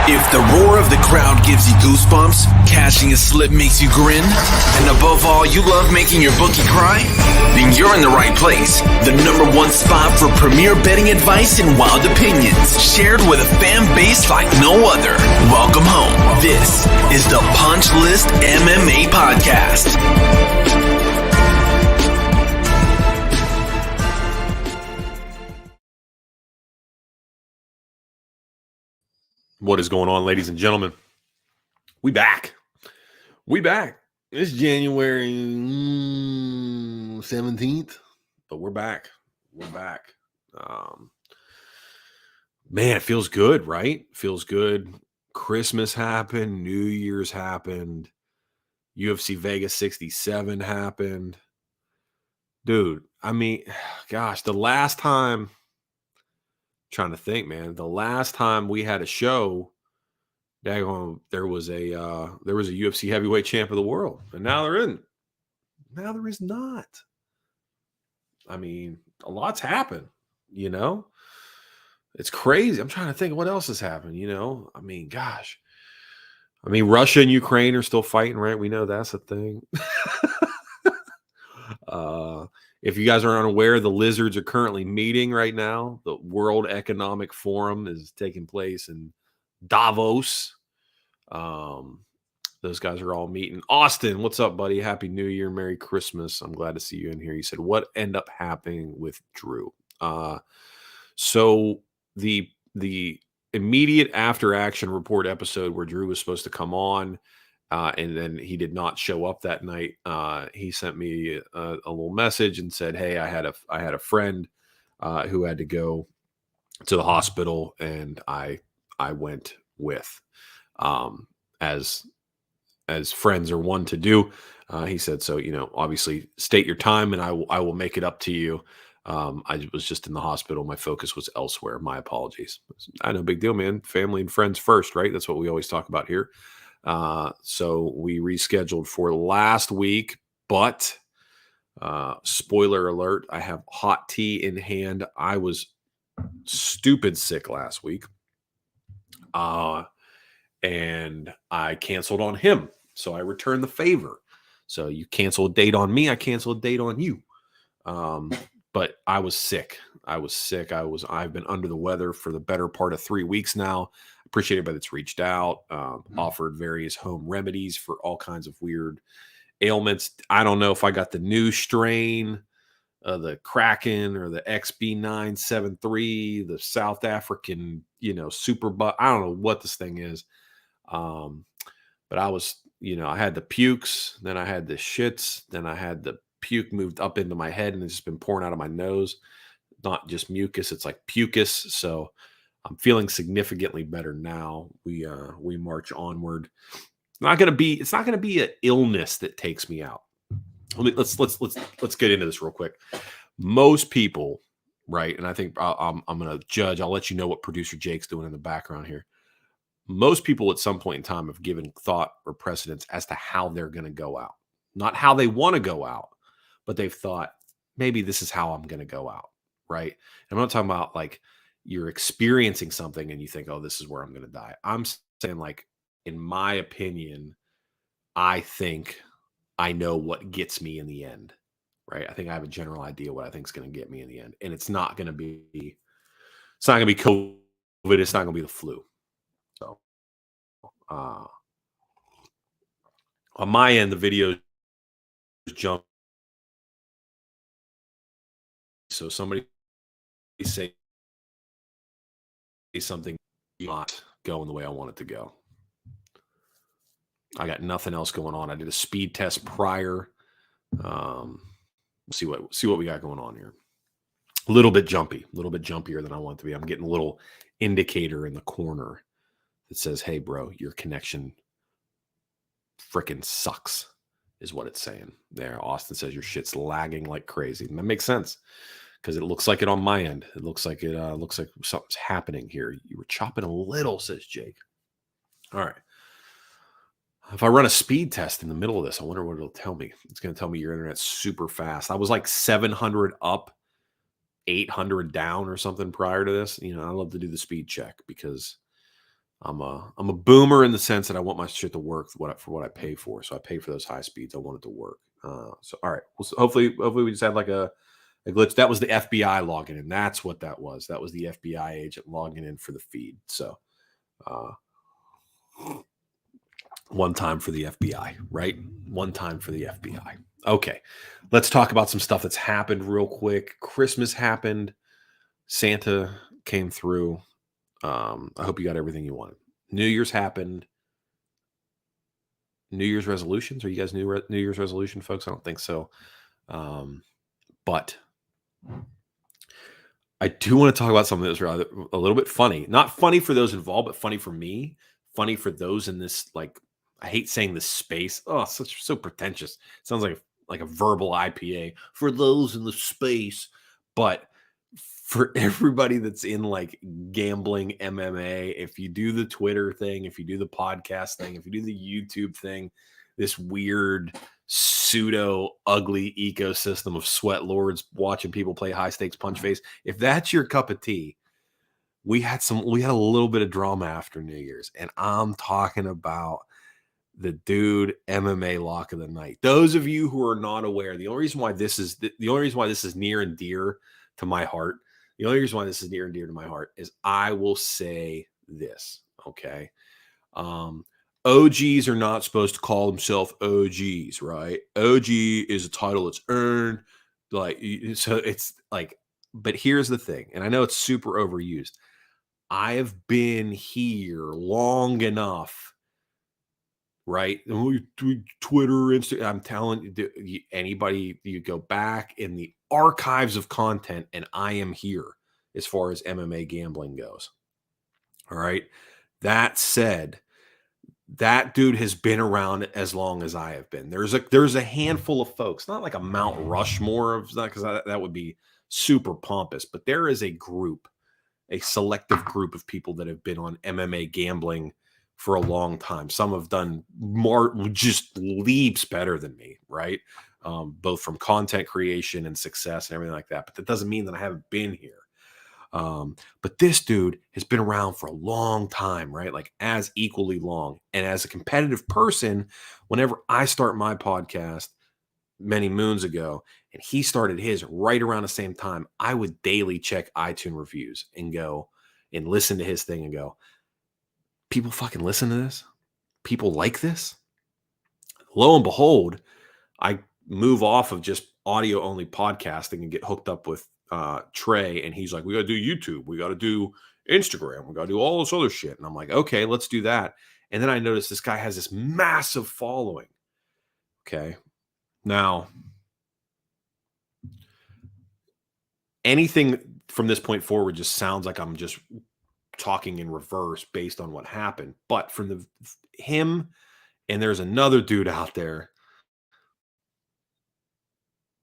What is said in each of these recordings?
If the roar of the crowd gives you goosebumps, cashing a slip makes you grin, and above all, you love making your bookie cry, then you're in the right place. The #1 spot for premier betting advice and wild opinions, shared with a fan base like no other. Welcome home. This is the Punch List MMA Podcast. What is going on, ladies and gentlemen? We back. It's January 17th, but we're back. Man, it feels good, right? Feels good. Christmas happened. New Year's happened. UFC Vegas 67 happened. Dude, I mean, gosh, the last time... trying to think, man. The last time we had a show, there was a UFC heavyweight champ of the world, and now there isn't. Now there is not. I mean, a lot's happened. It's crazy. I'm trying to think what else has happened. I mean, gosh. I mean, Russia and Ukraine are still fighting, right? We know that's a thing. If you guys are unaware, the Lizards are currently meeting right now. The World Economic Forum is taking place in Davos. Those guys are all meeting. Austin, what's up, buddy? Happy New Year. Merry Christmas. I'm glad to see you in here. You said, what ended up happening with Drew? So the immediate after action report episode where Drew was supposed to come on, and then he did not show up that night. He sent me a little message and said, "Hey, I had a friend who had to go to the hospital, and I went with, as friends are one to do." He said, "So obviously state your time, and I will make it up to you. I was just in the hospital. My focus was elsewhere. My apologies." I know, big deal, man. Family and friends first, right? That's what we always talk about here. So we rescheduled for last week, but spoiler alert, I have hot tea in hand. I was stupid sick last week, and I canceled on him. So I returned the favor. So you cancel a date on me, I cancel a date on you. But I was sick. I've been under the weather for the better part of 3 weeks now. Appreciate everybody that's reached out, offered various home remedies for all kinds of weird ailments. I don't know if I got the new strain, the Kraken or the XB973, the South African, super bug. I don't know what this thing is. But I was, I had the pukes, then I had the shits, then I had the puke moved up into my head and it's just been pouring out of my nose. Not just mucus, it's like pucus. So I'm feeling significantly better now. We march onward. It's not gonna be an illness that takes me out. Let's get into this real quick. Most people, right? And I think I'm gonna judge. I'll let you know what producer Jake's doing in the background here. Most people at some point in time have given thought or precedence as to how they're gonna go out, not how they want to go out, but they've thought maybe this is how I'm gonna go out, right? And I'm not talking about like you're experiencing something and you think, oh, this is where I'm going to die. I'm saying, like, in my opinion, I think I know what gets me in the end, right? I think I have a general idea what I think is going to get me in the end. And it's not going to be COVID. It's not going to be the flu. So, on my end, the video jump. So somebody say something not going the way I want it to go. I got nothing else going on. I did a speed test prior. See what we got going on here. A little bit jumpier than I want it to be. I'm getting a little indicator in the corner that says, "Hey, bro, your connection freaking sucks," is what it's saying. There, Austin says your shit's lagging like crazy. And that makes sense. Because it looks like it on my end. It looks like something's happening here. You were chopping a little, says Jake. All right. If I run a speed test in the middle of this, I wonder what it'll tell me. It's going to tell me your internet's super fast. I was like 700 up, 800 down or something prior to this. I love to do the speed check because I'm a boomer in the sense that I want my shit to work for what I pay for. So I pay for those high speeds. I want it to work. So all right. Well, so hopefully we just had like a glitch. That was the FBI logging in. That's what that was. That was the FBI agent logging in for the feed. So uh, one time for the FBI, right? One time for the FBI. Okay. Let's talk about some stuff that's happened real quick. Christmas happened. Santa came through. I hope you got everything you wanted. New Year's happened. New Year's resolutions? Are you guys New Year's resolution folks? I don't think so. But I do want to talk about something that's rather a little bit funny. Not funny for those involved, but funny for me. Funny for those in this, like, I hate saying this space. Oh, so pretentious. Sounds like a verbal IPA for those in the space. But for everybody that's in like gambling MMA, if you do the Twitter thing, if you do the podcast thing, if you do the YouTube thing, this weird pseudo ugly ecosystem of sweat lords watching people play high stakes punch face, if that's your cup of tea, we had a little bit of drama after New Year's, and I'm talking about the dude MMA lock of the night. Those of you who are not aware, the only reason why this is near and dear to my heart, the only reason why this is near and dear to my heart is I will say this, okay? OGs are not supposed to call themselves OGs, right? OG is a title that's earned, like, so it's like, but here's the thing, and I know it's super overused. I have been here long enough, right? Twitter, Instagram. I'm telling you, anybody, you go back in the archives of content, and I am here as far as MMA gambling goes. All right. That said, that dude has been around as long as I have been. There's a handful of folks, not like a Mount Rushmore of that, because that would be super pompous, but there is a group, a selective group of people that have been on MMA gambling for a long time. Some have done more, just leaps better than me, right? Both from content creation and success and everything like that. But that doesn't mean that I haven't been here. But this dude has been around for a long time, right? Like as equally long. And as a competitive person, whenever I start my podcast many moons ago, and he started his right around the same time, I would daily check iTunes reviews and go and listen to his thing and go, people fucking listen to this? People like this? Lo and behold, I move off of just audio only podcasting and get hooked up with Trey, and he's like, we got to do YouTube, we got to do Instagram, we got to do all this other shit. And I'm like, okay, let's do that. And then I noticed this guy has this massive following. Okay. Now, anything from this point forward just sounds like I'm just talking in reverse based on what happened. But from him, and there's another dude out there,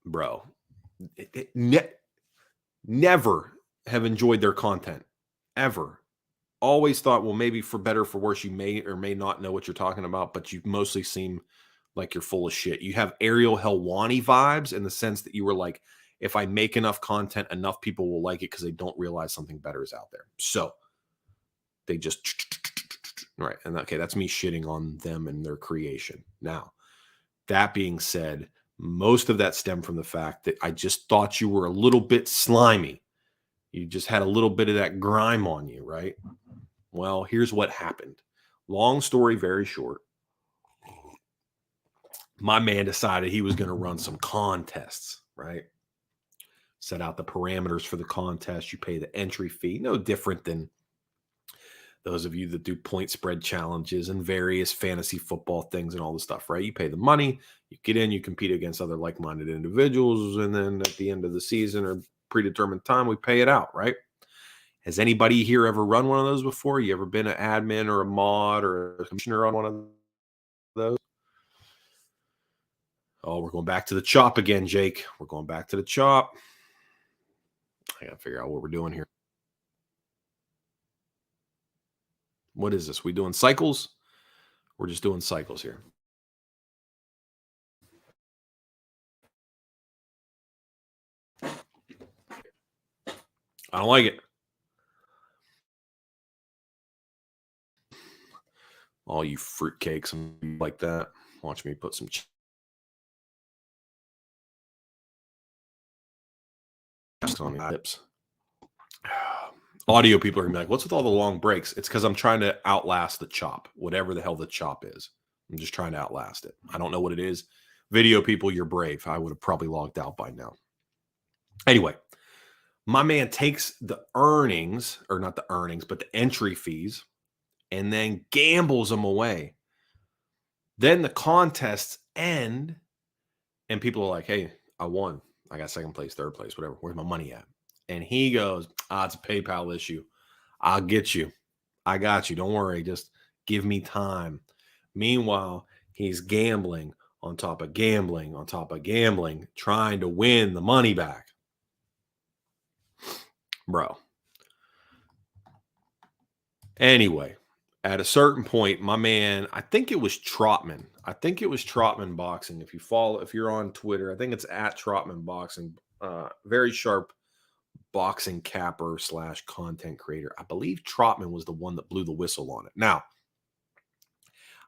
bro, never have enjoyed their content ever. Always thought, well, maybe for better or for worse, you may or may not know what you're talking about, but you mostly seem like you're full of shit. You have Ariel Helwani vibes in the sense that you were like, if I make enough content, enough people will like it because they don't realize something better is out there. So they just, right. And okay, that's me shitting on them and their creation. Now, that being said, most of that stemmed from the fact that I just thought you were a little bit slimy. You just had a little bit of that grime on you, right? Well, here's what happened. Long story very short. My man decided he was going to run some contests, right? Set out the parameters for the contest. You pay the entry fee. No different than those of you that do point spread challenges and various fantasy football things and all this stuff, right? You pay the money, you get in, you compete against other like-minded individuals, and then at the end of the season or predetermined time, we pay it out, right? Has anybody here ever run one of those before? You ever been an admin or a mod or a commissioner on one of those? Oh, we're going back to the chop again, Jake. We're going back to the chop. I got to figure out what we're doing here. What is this? We doing cycles? We're just doing cycles here. I don't like it. All you fruitcakes and like that. Watch me put some on the lips. Audio people are gonna be like, "What's with all the long breaks?" It's because I'm trying to outlast the chop, whatever the hell the chop is. I'm just trying to outlast it. I don't know what it is. Video people, you're brave. I would have probably logged out by now. Anyway, my man takes the earnings, or not the earnings, but the entry fees, and then gambles them away. Then the contests end, and people are like, "Hey, I won. I got second place, third place, whatever. Where's my money at?" And he goes, it's a PayPal issue. I'll get you. I got you. Don't worry. Just give me time. Meanwhile, he's gambling on top of gambling on top of gambling, trying to win the money back. Bro. Anyway, at a certain point, my man, I think it was Trotman. I think it was Trotman Boxing. If you're on Twitter, I think it's at Trotman Boxing. Very sharp boxing capper / content creator. I believe Trotman was the one that blew the whistle on it. Now,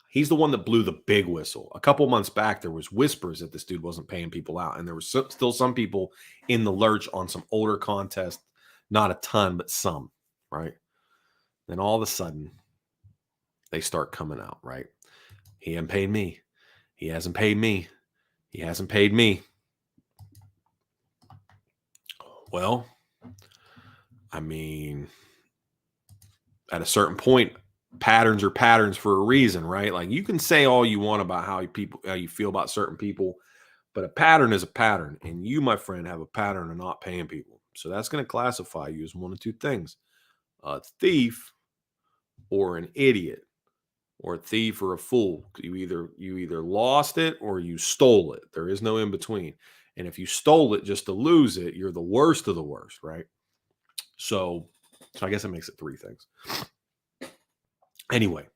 he's the one that blew the big whistle. A couple months back, there was whispers that this dude wasn't paying people out, and there was still some people in the lurch on some older contests. Not a ton, but some, right? Then all of a sudden, they start coming out, right? He hasn't paid me. He hasn't paid me. He hasn't paid me. Well, I mean, at a certain point, patterns are patterns for a reason, right? Like, you can say all you want about how you feel about certain people, but a pattern is a pattern, and you, my friend, have a pattern of not paying people. So that's going to classify you as one of two things: a thief or an idiot, or a thief or a fool. You either lost it or you stole it. There is no in between. And if you stole it just to lose it, you're the worst of the worst, right? So I guess it makes it three things. Anyway,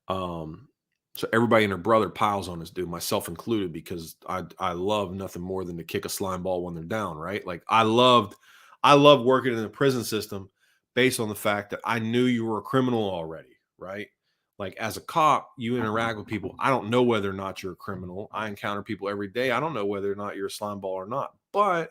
so everybody and their brother piles on this dude, myself included, because I love nothing more than to kick a slime ball when they're down, right? Like, I loved working in the prison system based on the fact that I knew you were a criminal already, right? Like, as a cop, you interact with people. I don't know whether or not you're a criminal. I encounter people every day. I don't know whether or not you're a slime ball or not. But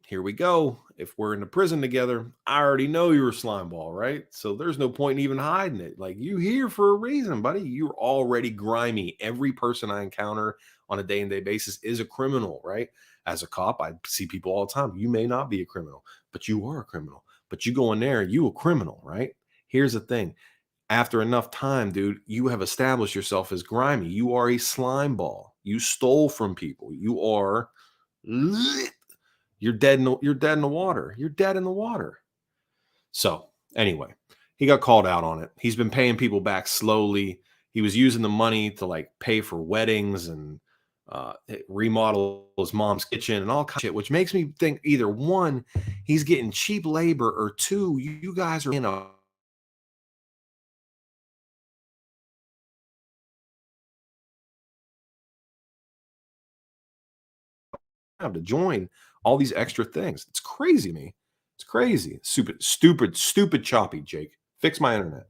here we go. If we're in the prison together, I already know you're a slime ball, right? So there's no point in even hiding it. Like, you here for a reason, buddy. You're already grimy. Every person I encounter on a day-to-day basis is a criminal, right? As a cop, I see people all the time. You may not be a criminal, but you are a criminal. But you go in there, you a criminal, right? Here's the thing. After enough time, dude, you have established yourself as grimy. You are a slime ball. You stole from people. You're dead in the water. You're dead in the water. So anyway, he got called out on it. He's been paying people back slowly. He was using the money to like pay for weddings and remodel his mom's kitchen and all kinds of shit, which makes me think either one, he's getting cheap labor, or two, you guys are in a have to join all these extra things. It's crazy to me. It's crazy. Stupid choppy, Jake. Fix my internet.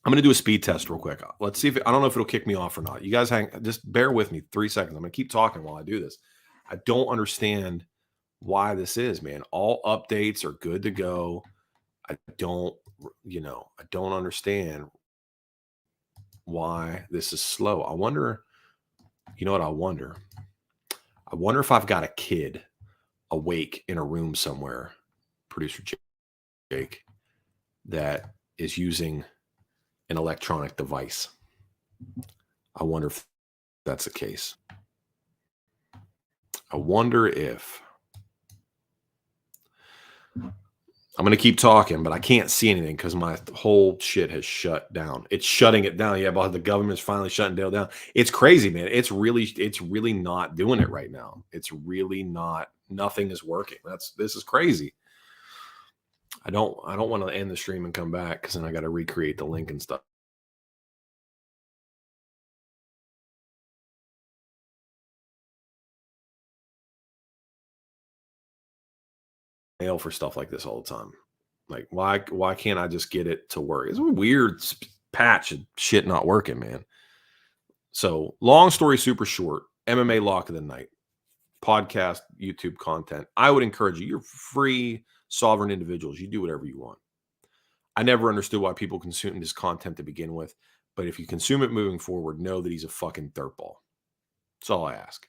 I'm going to do a speed test real quick. Let's see I don't know if it'll kick me off or not. You guys just bear with me 3 seconds. I'm going to keep talking while I do this. I don't understand why this is, man. All updates are good to go. I don't understand why this is slow. I wonder, you know what I wonder? I wonder if I've got a kid awake in a room somewhere, producer Jake, that is using an electronic device. I wonder if that's the case. I wonder if I'm going to keep talking, but I can't see anything because my whole shit has shut down. It's shutting it down. Yeah, but the government's finally shutting Dale down. It's crazy, man. It's really not doing it right now. It's really not. Nothing is working. This is crazy. I don't want to end the stream and come back because then I got to recreate the link and stuff. Mail for stuff like this all the time. Like, why can't I just get it to work? It's a weird patch of shit not working, man. So, long story super short, MMA lock of the night, podcast, YouTube content. I would encourage you. You're free, sovereign individuals. You do whatever you want. I never understood why people consumed his content to begin with, but if you consume it moving forward, know that he's a fucking dirtball. That's all I ask.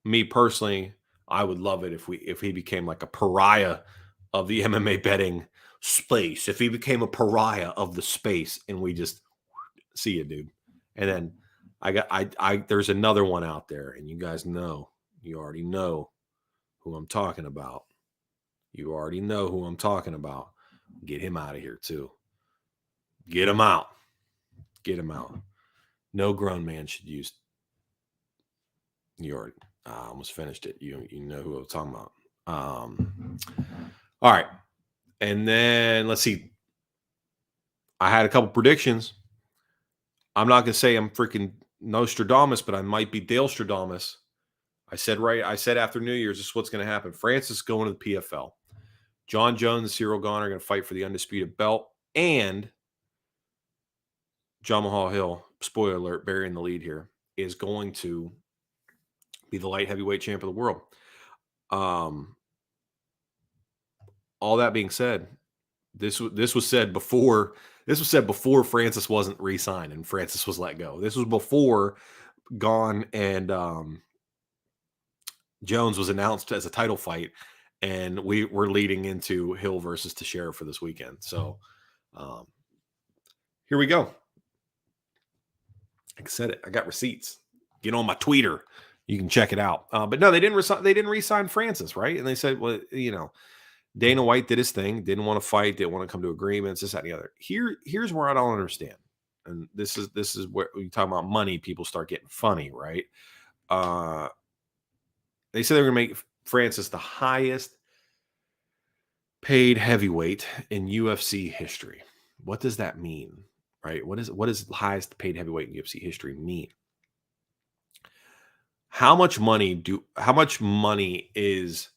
Me personally, I would love it if he became like a pariah of the MMA betting space. If he became a pariah of the space, and we just see you, dude. And then there's another one out there, and you guys know, you already know who I'm talking about. You already know who I'm talking about. Get him out of here too. Get him out. Get him out. No grown man should use. You already. I almost finished it. You know who I'm talking about. All right. And then let's see. I had a couple predictions. I'm not going to say I'm freaking Nostradamus, but I might be Dale Stradamus. I said after New Year's, this is what's going to happen. Francis going to the PFL. John Jones and Cyril Gane are going to fight for the undisputed belt. And Jamal Hill, spoiler alert, burying the lead here, is going to be the light heavyweight champ of the world. All that being said, this was said before Francis wasn't re-signed and Francis was let go. This was before Gane and Jones was announced as a title fight, and we were leading into Hill versus Teixeira for this weekend. So here we go. Like I said, I got receipts. Get on my Twitter. You can check it out. But no, they didn't re-sign Francis, right? And they said, well, Dana White did his thing, didn't want to fight, didn't want to come to agreements, this, that, and the other. Here's where I don't understand. And this is where you talk about money, people start getting funny, right? They said they're going to make Francis the highest paid heavyweight in UFC history. What does that mean, right? What does the highest paid heavyweight in UFC history mean? How much money is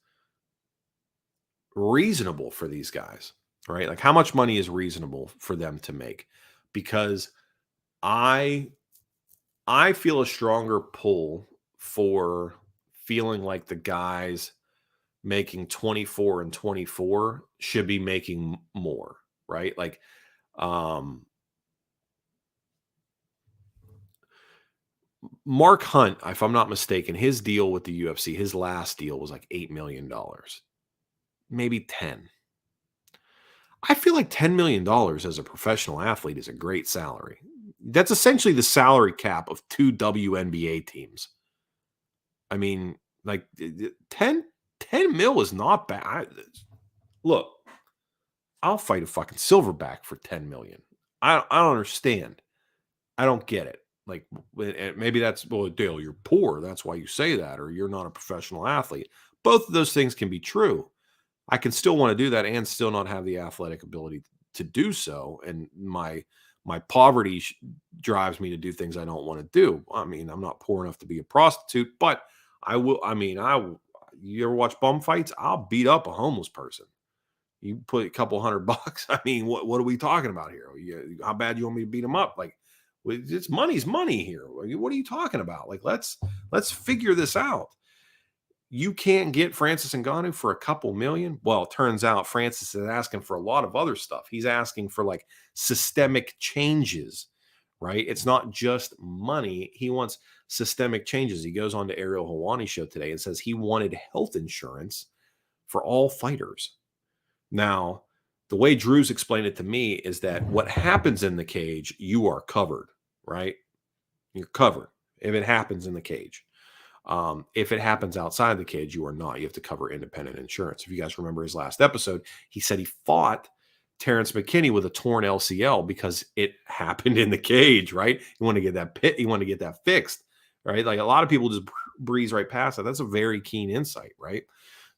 reasonable for these guys, right? Like, how much money is reasonable for them to make? Because I feel a stronger pull for feeling like the guys making 24 and 24 should be making more, right? Like, Mark Hunt, if I'm not mistaken, his deal with the UFC, his last deal was like $8 million, maybe 10. I feel like $10 million as a professional athlete is a great salary. That's essentially the salary cap of 2 WNBA teams. I mean, like 10 mil is not bad. Look, I'll fight a fucking silverback for 10 million. I don't understand. I don't get it. Like, maybe that's, well, Dale, you're poor. That's why you say that, or you're not a professional athlete. Both of those things can be true. I can still want to do that and still not have the athletic ability to do so. And my poverty drives me to do things I don't want to do. I mean, I'm not poor enough to be a prostitute, but I will. I mean, you ever watch bum fights? I'll beat up a homeless person. You put a couple $100. I mean, what are we talking about here? How bad you want me to beat them up? Like, it's money's money here. What are you talking about? Like, let's figure this out. You can't get Francis Ngannou for a couple million. Well, it turns out Francis is asking for a lot of other stuff. He's asking for like systemic changes, right? It's not just money. He wants systemic changes. He goes on to Ariel Helwani's show today and says he wanted health insurance for all fighters. Now, the way Drew's explained it to me is that what happens in the cage, you are covered, right? You're covered if it happens in the cage. If it happens outside the cage, you are not. You have to cover independent insurance. If you guys remember his last episode, he said he fought Terrence McKinney with a torn LCL because it happened in the cage, right? He wanted to get that he wanted to get that fixed, right? Like, a lot of people just breeze right past that. That's a very keen insight, right?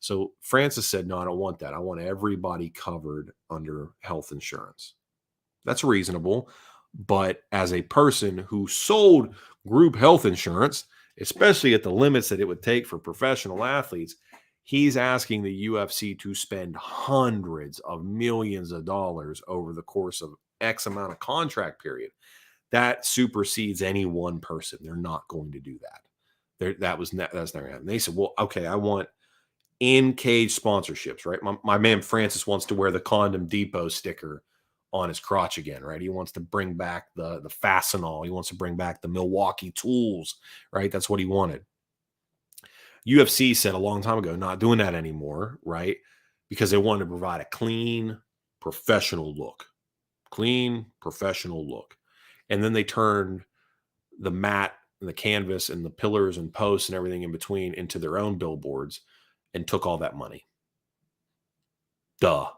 So Francis said, no, I don't want that. I want everybody covered under health insurance. That's reasonable. But as a person who sold group health insurance, especially at the limits that it would take for professional athletes, He's asking the UFC to spend hundreds of millions of dollars over the course of X amount of contract period. That supersedes any one person. They're not going to do that. That's never happening. They said, well, okay, I want in-cage sponsorships, right? My man Francis wants to wear the Condom Depot sticker on his crotch again, right? He wants to bring back the Fastenal. He wants to bring back the Milwaukee tools, right? That's what he wanted. UFC said a long time ago, not doing that anymore, right? Because they wanted to provide a clean, professional look. Clean, professional look. And then they turned the mat and the canvas and the pillars and posts and everything in between into their own billboards and took all that money. Duh.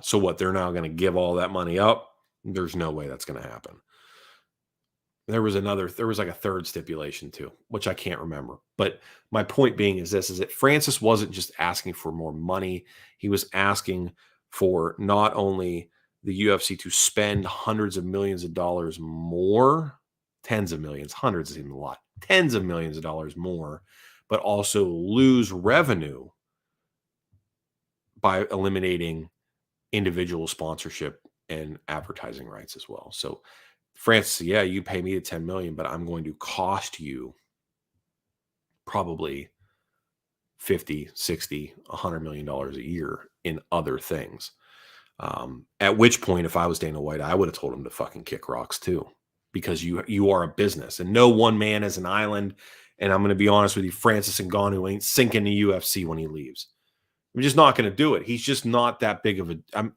So what? They're now going to give all that money up? There's no way that's going to happen. There was like a third stipulation too, which I can't remember. But my point being is that Francis wasn't just asking for more money. He was asking for not only the UFC to spend hundreds of millions of dollars more, tens of millions, hundreds is even a lot, tens of millions of dollars more, but also lose revenue by eliminating individual sponsorship and advertising rights as well. So Francis, yeah, you pay me the 10 million, but I'm going to cost you probably 50, 60, $100 million a year in other things. At which point, if I was Dana White, I would have told him to fucking kick rocks too, because you are a business and no one man is an island. And I'm going to be honest with you, Francis Ngannou ain't sinking the UFC when he leaves. I'm just not going to do it. He's just not that big of a.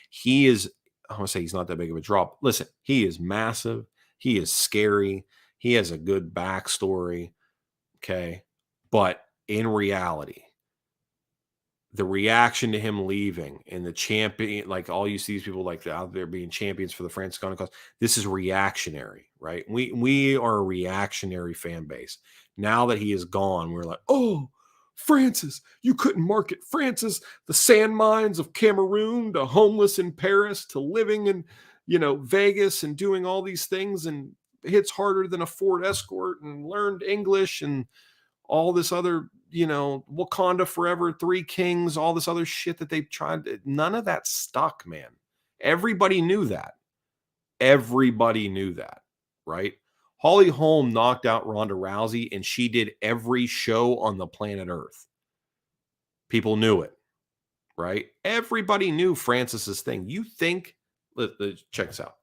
He is. I want to say he's not that big of a drop. Listen, he is massive. He is scary. He has a good backstory. Okay. But in reality, the reaction to him leaving and the champion, like all you see these people like out there being champions for the Francis Ngannou cause, this is reactionary, right? We are a reactionary fan base. Now that he is gone, we're like, oh, Francis, you couldn't market Francis, the sand mines of Cameroon, to homeless in Paris, to living in, Vegas and doing all these things and hits harder than a Ford Escort and learned English and all this other, Wakanda Forever, Three Kings, all this other shit that they've tried. None of that stuck, man. Everybody knew that. Everybody knew that, right? Holly Holm knocked out Ronda Rousey, and she did every show on the planet Earth. People knew it, right? Everybody knew Francis's thing. You think, check this out.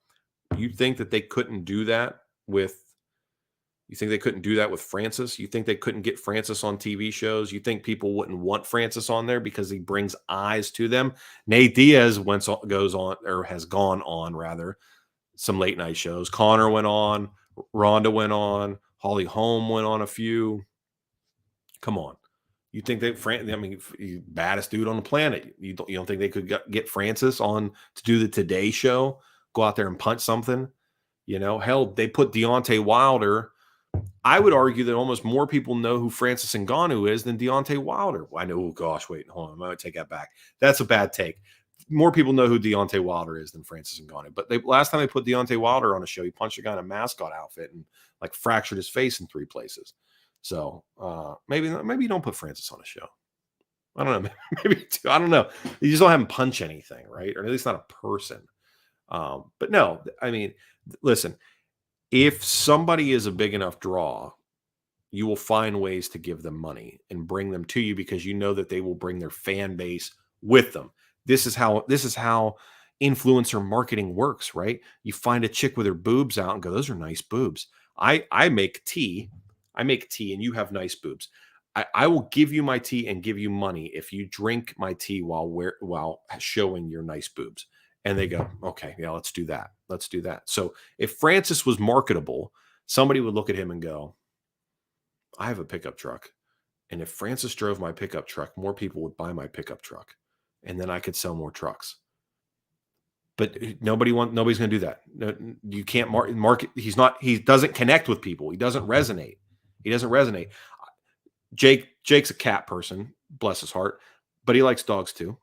You think that they couldn't do that with Francis? You think they couldn't get Francis on TV shows? You think people wouldn't want Francis on there because he brings eyes to them? Nate Diaz has gone on some late night shows. Connor went on. Ronda went on. Holly Holm went on a few. Come on. You think baddest dude on the planet. You don't think they could get Francis on to do the Today Show? Go out there and punch something? Hell, they put Deontay Wilder. I would argue that almost more people know who Francis Ngannou is than Deontay Wilder. I know. Oh gosh, wait, hold on. I'm going to take that back. That's a bad take. More people know who Deontay Wilder is than Francis Ngannou. But last time they put Deontay Wilder on a show, he punched a guy in a mascot outfit and fractured his face in 3 places. So maybe you don't put Francis on a show. I don't know. Maybe I don't know. You just don't have him punch anything, right? Or at least not a person. But no, listen. If somebody is a big enough draw, you will find ways to give them money and bring them to you because you know that they will bring their fan base with them. This is how influencer marketing works, right? You find a chick with her boobs out and go, those are nice boobs. I make tea. And you have nice boobs. I will give you my tea and give you money if you drink my tea while showing your nice boobs. And they go, okay, yeah, let's do that. So if Francis was marketable, somebody would look at him and go, I have a pickup truck. And if Francis drove my pickup truck, more people would buy my pickup truck. And then I could sell more trucks. But nobody's going to do that. No, you can't market. He doesn't connect with people. He doesn't resonate. Jake's a cat person, bless his heart, but he likes dogs too.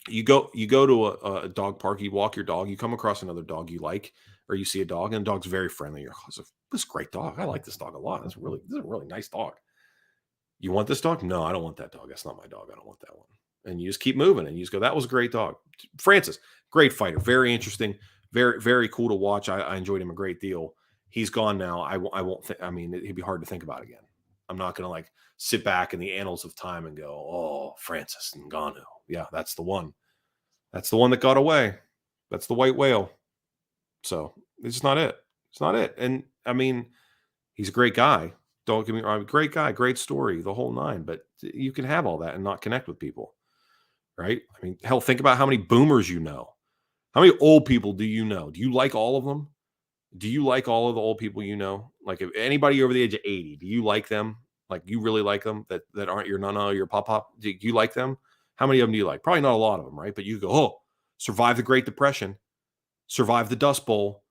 You go to a dog park, you walk your dog, you come across another dog you like, or you see a dog and the dog's very friendly. You're like, this is a great dog. I like this dog a lot. This is a really nice dog. You want this dog? No, I don't want that dog. That's not my dog. I don't want that one. And you just keep moving and you just go, that was a great dog. Francis, great fighter. Very interesting. Very, very cool to watch. I enjoyed him a great deal. He's gone now. I won't think, I mean, it'd be hard to think about again. I'm not going to like sit back in the annals of time and go, oh, Francis Ngannou. Yeah, that's the one. That's the one that got away. That's the white whale. So it's not it. It's not it. And I mean, he's a great guy. Don't get me wrong. Great guy, great story, the whole nine. But you can have all that and not connect with people, right? I mean, hell, think about how many boomers you know. How many old people do you know? Do you like all of them? Do you like all of the old people you know? Like if anybody over the age of 80, do you like them? Like you really like them that aren't your nana, your pop? Do you like them? How many of them do you like? Probably not a lot of them, right? But you go, oh, survived the Great Depression, survived the Dust Bowl,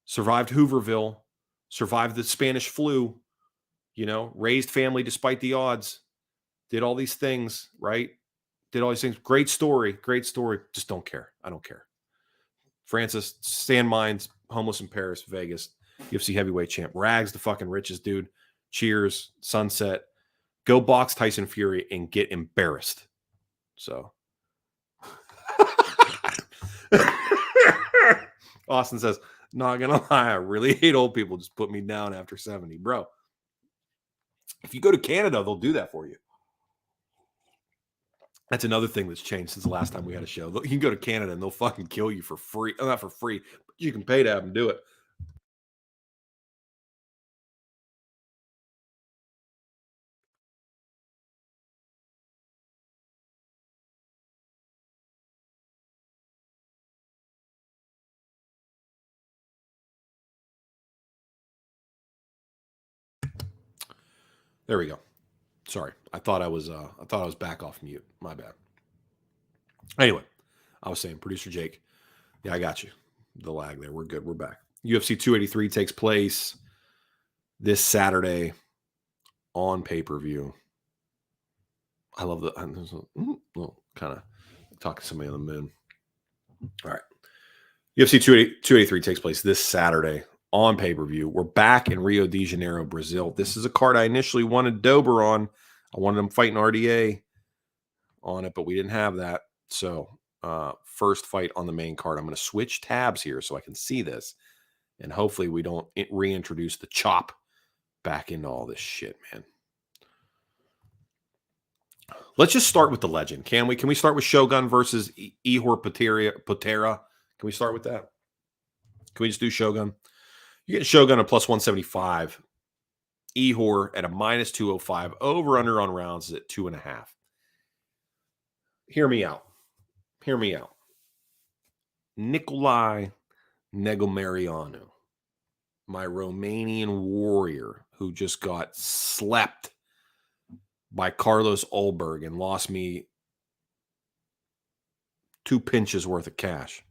survived Hooverville, survived the Spanish flu, raised family despite the odds, did all these things, right? Did all these things. Great story. Great story. Just don't care. I don't care. Francis, Stan Mines, homeless in Paris, Vegas, UFC heavyweight champ. Rags the fucking richest dude. Cheers. Sunset. Go box Tyson Fury and get embarrassed. So. Austin says, not gonna lie, I really hate old people. Just put me down after 70. Bro, if you go to Canada, they'll do that for you. That's another thing that's changed since the last time we had a show. You can go to Canada and they'll fucking kill you for free. Not for free, but you can pay to have them do it. There we go. Sorry. I thought I was back off mute. My bad. Anyway, I was saying, producer Jake. Yeah, I got you. The lag there. We're good. We're back. UFC 283 takes place this Saturday on pay-per-view. I love the kind of talking to somebody on the moon. All right. UFC 283 takes place this Saturday on pay-per-view. We're back in Rio de Janeiro, Brazil. This is a card I initially wanted Dober on. I wanted him fighting RDA on it, but we didn't have that. So first fight on the main card. I'm going to switch tabs here so I can see this. And hopefully we don't reintroduce the chop back into all this shit, man. Let's just start with the legend. Can we? Can we start with Shogun versus Ihor Potera? Can we start with that? Can we just do Shogun? You get Shogun at plus 175. Ihor at a minus 205. Over under on rounds is at 2.5. Hear me out. Hear me out. Nikolai Negumereanu, my Romanian warrior who just got slept by Carlos Ulberg and lost me 2 pinches worth of cash.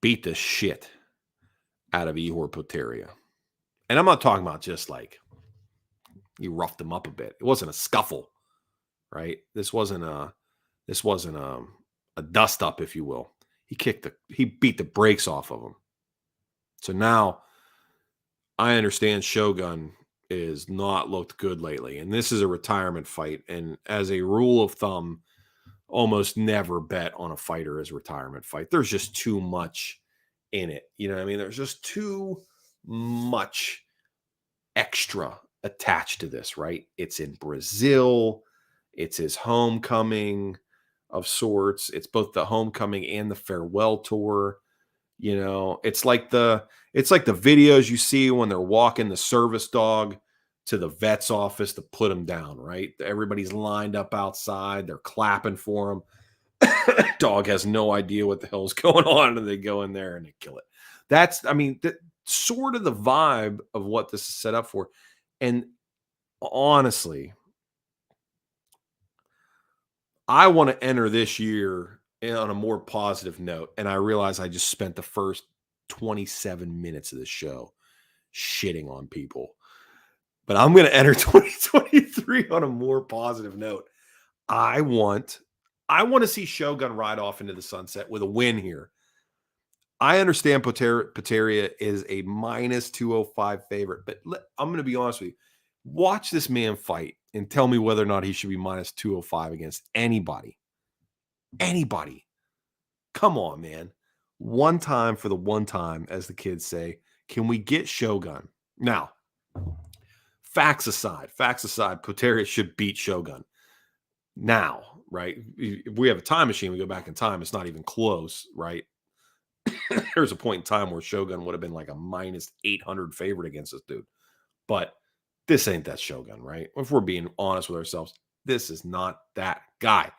Beat the shit out of Ihor Potieria. And I'm not talking about just like you roughed him up a bit. It wasn't a scuffle, right? This wasn't a dust up, if you will. He beat the brakes off of him. So now I understand Shogun is not looked good lately. And this is a retirement fight. And as a rule of thumb, almost never bet on a fighter as a retirement fight. There's just too much in it. You know what I mean? There's just too much extra attached to this, right? It's in Brazil. It's his homecoming of sorts. It's both the homecoming and the farewell tour. You know, it's like the videos you see when they're walking the service dog to the vet's office to put him down, right? Everybody's lined up outside. They're clapping for him. Dog has no idea what the hell's going on, and they go in there and they kill it. That's sort of the vibe of what this is set up for. And honestly, I want to enter this year on a more positive note. And I realize I just spent the first 27 minutes of the show shitting on people. But I'm going to enter 2023 on a more positive note. I want to see Shogun ride off into the sunset with a win here. I understand Potieria is a minus 205 favorite, but I'm going to be honest with you. Watch this man fight and tell me whether or not he should be minus 205 against anybody. Anybody. Come on, man. One time for the one time, as the kids say. Can we get Shogun? Now, facts aside, Poterius should beat Shogun. Now, right? If we have a time machine, we go back in time, it's not even close, right? There's a point in time where Shogun would have been like a minus 800 favorite against this dude. But this ain't that Shogun, right? If we're being honest with ourselves, this is not that guy.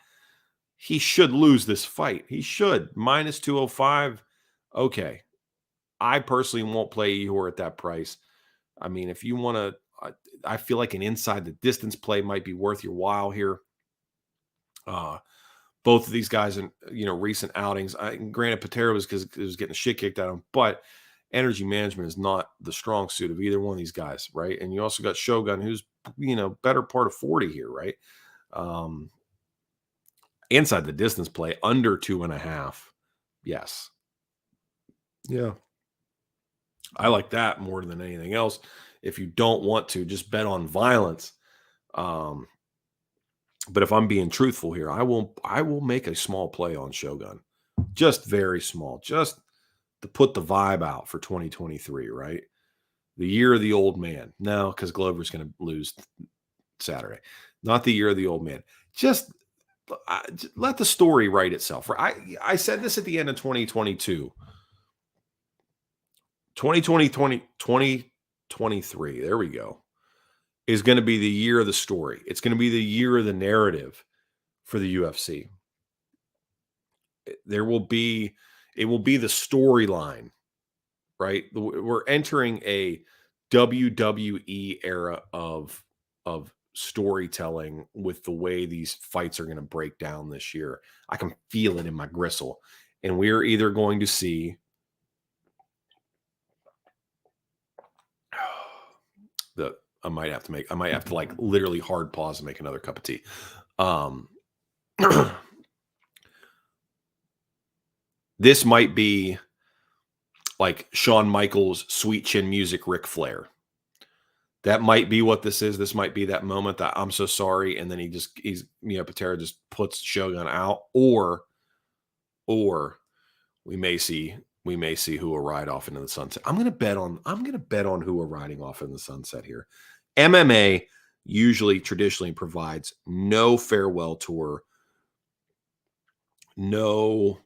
He should lose this fight. He should. Minus 205. Okay. I personally won't play Ihor at that price. I mean, if you want to, I feel like an inside the distance play might be worth your while here. Both of these guys in recent outings. Granted, Patera was because it was getting the shit kicked out of him, but energy management is not the strong suit of either one of these guys, right? And you also got Shogun, who's better part of 40 here, right? Inside the distance play under 2.5. Yes. Yeah. I like that more than anything else. If you don't want to, just bet on violence. But if I'm being truthful here, I will make a small play on Shogun. Just very small. Just to put the vibe out for 2023, right? The year of the old man. No, because Glover's going to lose Saturday. Not the year of the old man. Just let the story write itself. I said this at the end of 2022. 2023, there we go, is going to be the year of the story. It's going to be the year of the narrative for the UFC. It will be the storyline, right? We're entering a WWE era of storytelling with the way these fights are going to break down this year. I can feel it in my gristle. And we're either going to see I might have to like literally hard pause and make another cup of tea. This might be like Shawn Michaels' Sweet Chin Music, Ric Flair. That might be what this is. This might be that moment that I'm so sorry, and then Patera just puts Shogun out, or we may see Hua ride off into the sunset. I'm gonna bet on Hua riding off in the sunset here. MMA traditionally provides no farewell tour, no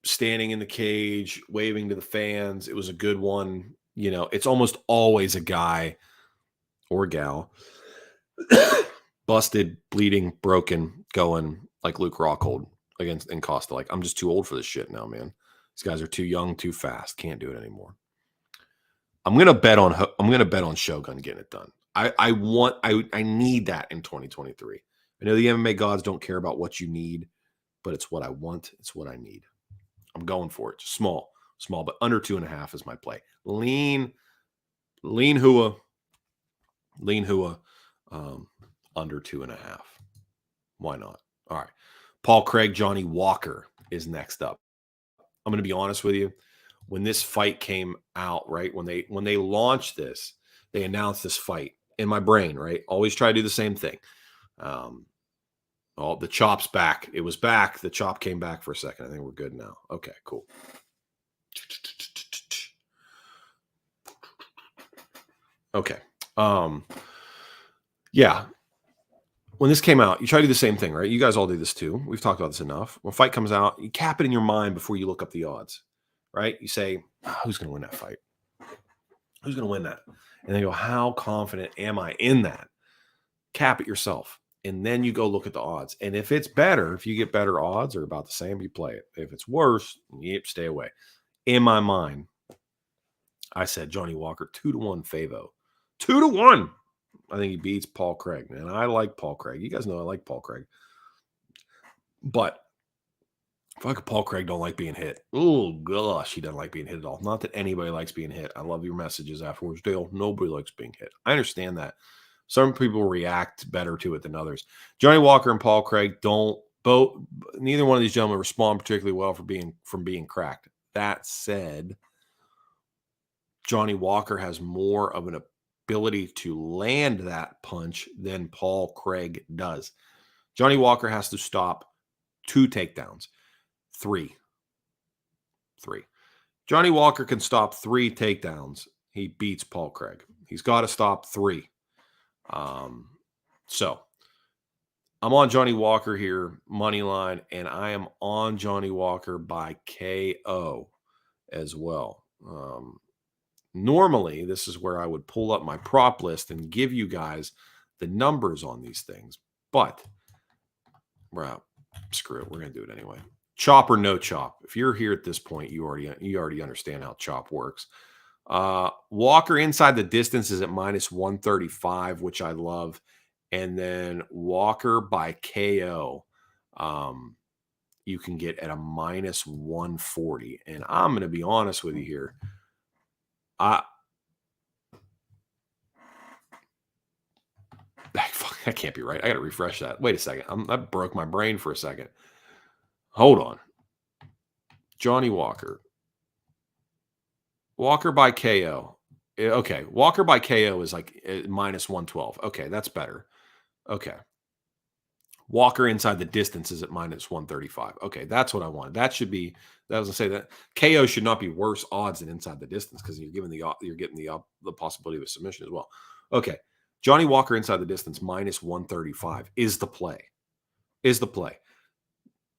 standing in the cage, waving to the fans. It was a good one. It's almost always a guy or gal busted, bleeding, broken, going like Luke Rockhold in Costa. Like, I'm just too old for this shit now, man. These guys are too young, too fast. Can't do it anymore. I'm gonna bet on Shogun getting it done. I need that in 2023. I know the MMA gods don't care about what you need, but it's what I want. It's what I need. I'm going for it. Just small, but under 2.5 is my play. Lean Hua, under 2.5. Why not? All right. Paul Craig, Johnny Walker is next up. I'm going to be honest with you. When this fight came out, right, when they launched this, they announced this fight in my brain, right? Always try to do the same thing. The chop's back. It was back. The chop came back for a second. I think we're good now. Okay, cool. Okay. Yeah. When this came out, you try to do the same thing, right? You guys all do this too. We've talked about this enough. When a fight comes out, you cap it in your mind before you look up the odds, right? You say, who's going to win that fight? Who's going to win that? And then you go, how confident am I in that? Cap it yourself. And then you go look at the odds. And if it's better, if you get better odds or about the same, you play it. If it's worse, stay away. In my mind, I said Johnny Walker 2-1 Favo. 2-1. I think he beats Paul Craig, man. I like Paul Craig. You guys know I like Paul Craig. But fuck, Paul Craig don't like being hit. Oh, gosh, he doesn't like being hit at all. Not that anybody likes being hit. I love your messages afterwards, Dale. Nobody likes being hit. I understand that. Some people react better to it than others. Johnny Walker and Paul Craig neither one of these gentlemen respond particularly well from being cracked. That said, Johnny Walker has more of ability to land that punch than Paul Craig does. Johnny Walker has to stop 2 takedowns. 3. Johnny Walker can stop 3 takedowns. He beats Paul Craig. He's got to stop 3. So I'm on Johnny Walker here, money line, and I am on Johnny Walker by KO as well. Normally, this is where I would pull up my prop list and give you guys the numbers on these things, but screw it. We're going to do it anyway. Chop or no chop. If you're here at this point, you already understand how chop works. Walker inside the distance is at minus 135, which I love. And then Walker by KO, you can get at a minus 140. And I'm going to be honest with you here. That can't be right. I got to refresh that. Wait a second. That broke my brain for a second. Hold on. Johnny Walker. Walker by KO. Okay. Walker by KO is like minus 112. Okay. That's better. Okay. Walker inside the distance is at minus 135. Okay. That's what I wanted. That should be, that was to say that KO should not be worse odds than inside the distance because you're getting the possibility of a submission as well. Okay. Johnny Walker inside the distance minus 135 is the play.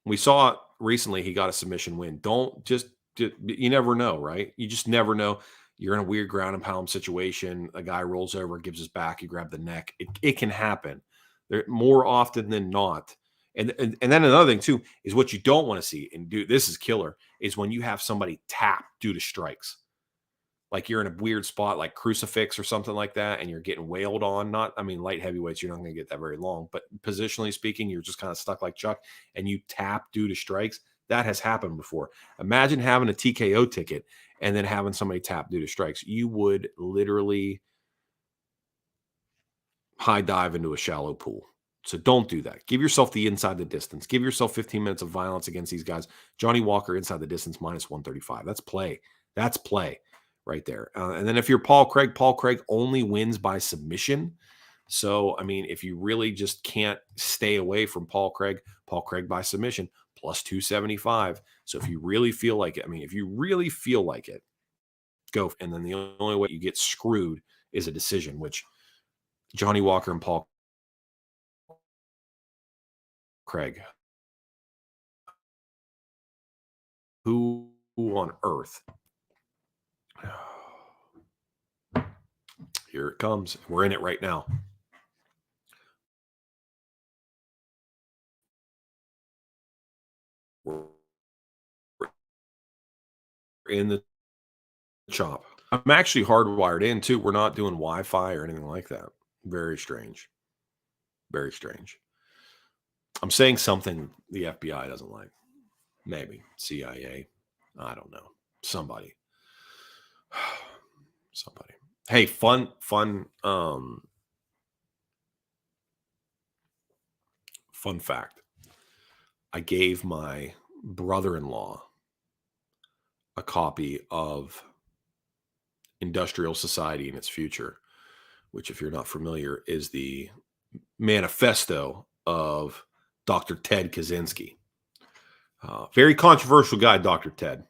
We saw it recently. He got a submission win. You never know, right? You just never know. You're in a weird ground and pound situation. A guy rolls over, gives his back, you grab the neck. It can happen. There more often than not. And then another thing too is what you don't want to see. And this is killer is when you have somebody tap due to strikes. Like you're in a weird spot, like crucifix or something like that, and you're getting wailed on. Light heavyweights, you're not going to get that very long. But positionally speaking, you're just kind of stuck like Chuck, and you tap due to strikes. That has happened before. Imagine having a TKO ticket and then having somebody tap due to strikes. You would literally high dive into a shallow pool. So don't do that. Give yourself the inside the distance. Give yourself 15 minutes of violence against these guys. Johnny Walker inside the distance minus 135. That's play. That's play. Right there. And then if you're Paul Craig only wins by submission. So, if you really just can't stay away from Paul Craig by submission, plus 275. So if you really feel like it, go. And then the only way you get screwed is a decision, which Johnny Walker and Paul Craig. Who on earth? Here it comes. We're in it right now. We're in the chop. I'm actually hardwired in too. We're not doing Wi-Fi or anything like that. Very strange. Very strange. I'm saying something the FBI doesn't like. Maybe CIA. I don't know. Somebody. Hey, fun fact. I gave my brother-in-law a copy of Industrial Society and Its Future, which, if you're not familiar, is the manifesto of Dr. Ted Kaczynski. Very controversial guy, Dr. Ted.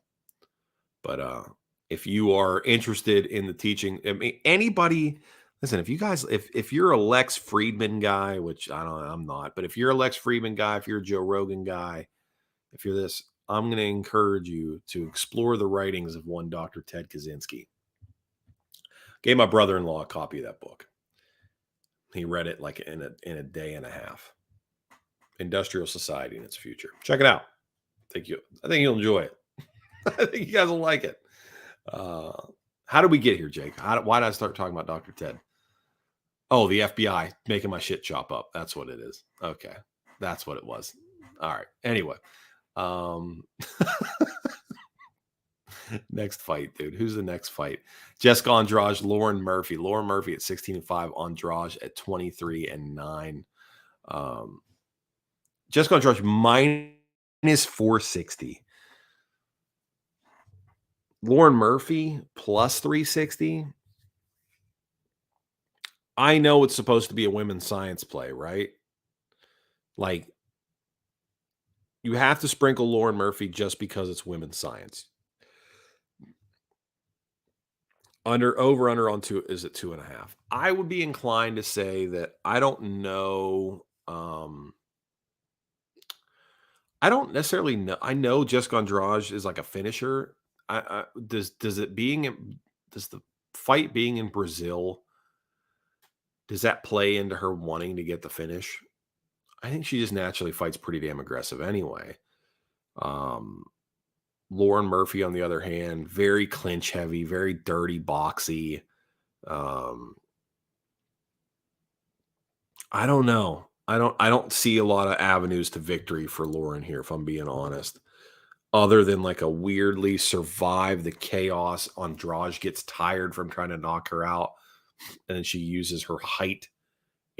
But if you are interested in the teaching, anybody, listen, if you're a Lex Friedman guy, which I'm not, but if you're a Lex Friedman guy, if you're a Joe Rogan guy, if you're this, I'm going to encourage you to explore the writings of one Dr. Ted Kaczynski. Gave my brother-in-law a copy of that book. He read it like in a day and a half. Industrial Society and Its Future. Check it out. I think you'll enjoy it. I think you guys will like it. How did we get here, Jake? Why did I start talking about Dr. Ted? Oh, the FBI making my shit chop up. That's what it is. Okay. That's what it was. All right. Anyway. Next fight, dude. Who's the next fight? Jessica Andrade, Lauren Murphy. Lauren Murphy at 16-5. Andrade at 23-9. Jessica Andrade minus 460. Lauren Murphy plus 360. I know it's supposed to be a women's science play, right? Like, you have to sprinkle Lauren Murphy just because it's women's science. Over on 2 is at 2.5. I would be inclined to say that I don't know. I don't necessarily know. I know Jessica Andrade is like a finisher. Does it being does the fight being in Brazil, does that play into her wanting to get the finish? I think she just naturally fights pretty damn aggressive anyway. Um, Lauren Murphy, on the other hand, very clinch heavy, very dirty, boxy. Um, I don't know. I don't see a lot of avenues to victory for Lauren here, if I'm being honest. Other than like a weirdly survive the chaos. Andrade gets tired from trying to knock her out, and then she uses her height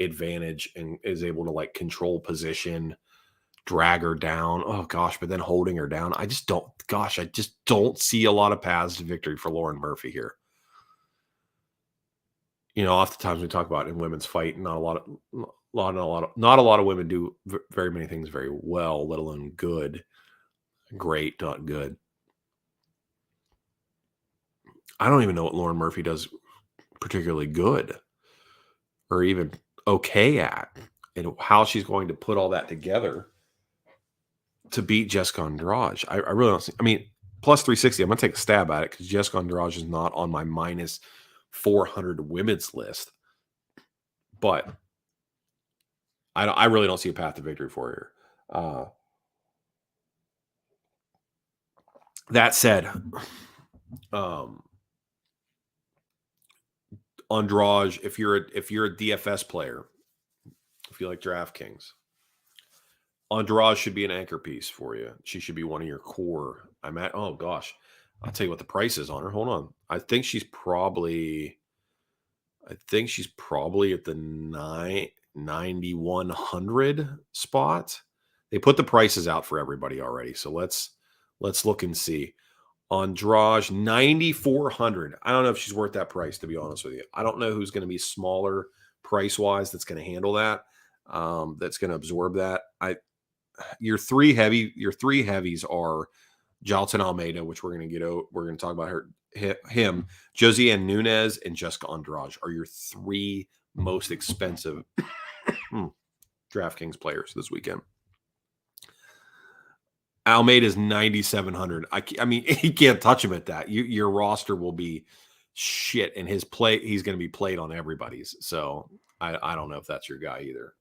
advantage and is able to like control position, drag her down. Oh gosh, but then holding her down. I just don't see a lot of paths to victory for Lauren Murphy here. Oftentimes we talk about in women's fight, not a lot of women do very many things very well, let alone good. Great, not good. I don't even know what Lauren Murphy does particularly good or even okay at, and how she's going to put all that together to beat Jessica Andrade. I really don't see. I mean, plus 360. I'm going to take a stab at it because Jessica Andrade is not on my minus 400 women's list, but I really don't see a path to victory for her. That said, Andrade, if you're a DFS player, if you like DraftKings, Andrade should be an anchor piece for you. She should be one of your core. Oh gosh, I'll tell you what the price is on her. Hold on. I think she's probably at the 9,100 spot. They put the prices out for everybody already. So let's look and see. Andrade, 9,400. I don't know if she's worth that price, to be honest with you. I don't know who's going to be smaller price-wise that's going to handle that, that's going to absorb that. Your three heavies are Jailton Almeida, which we're going to talk about him. Josiane Nunes and Jessica Andrade are your three most expensive DraftKings players this weekend. Almeida's 9,700. I mean, you can't touch him at that. Your roster will be shit, and he's going to be played on everybody's. So I don't know if that's your guy either.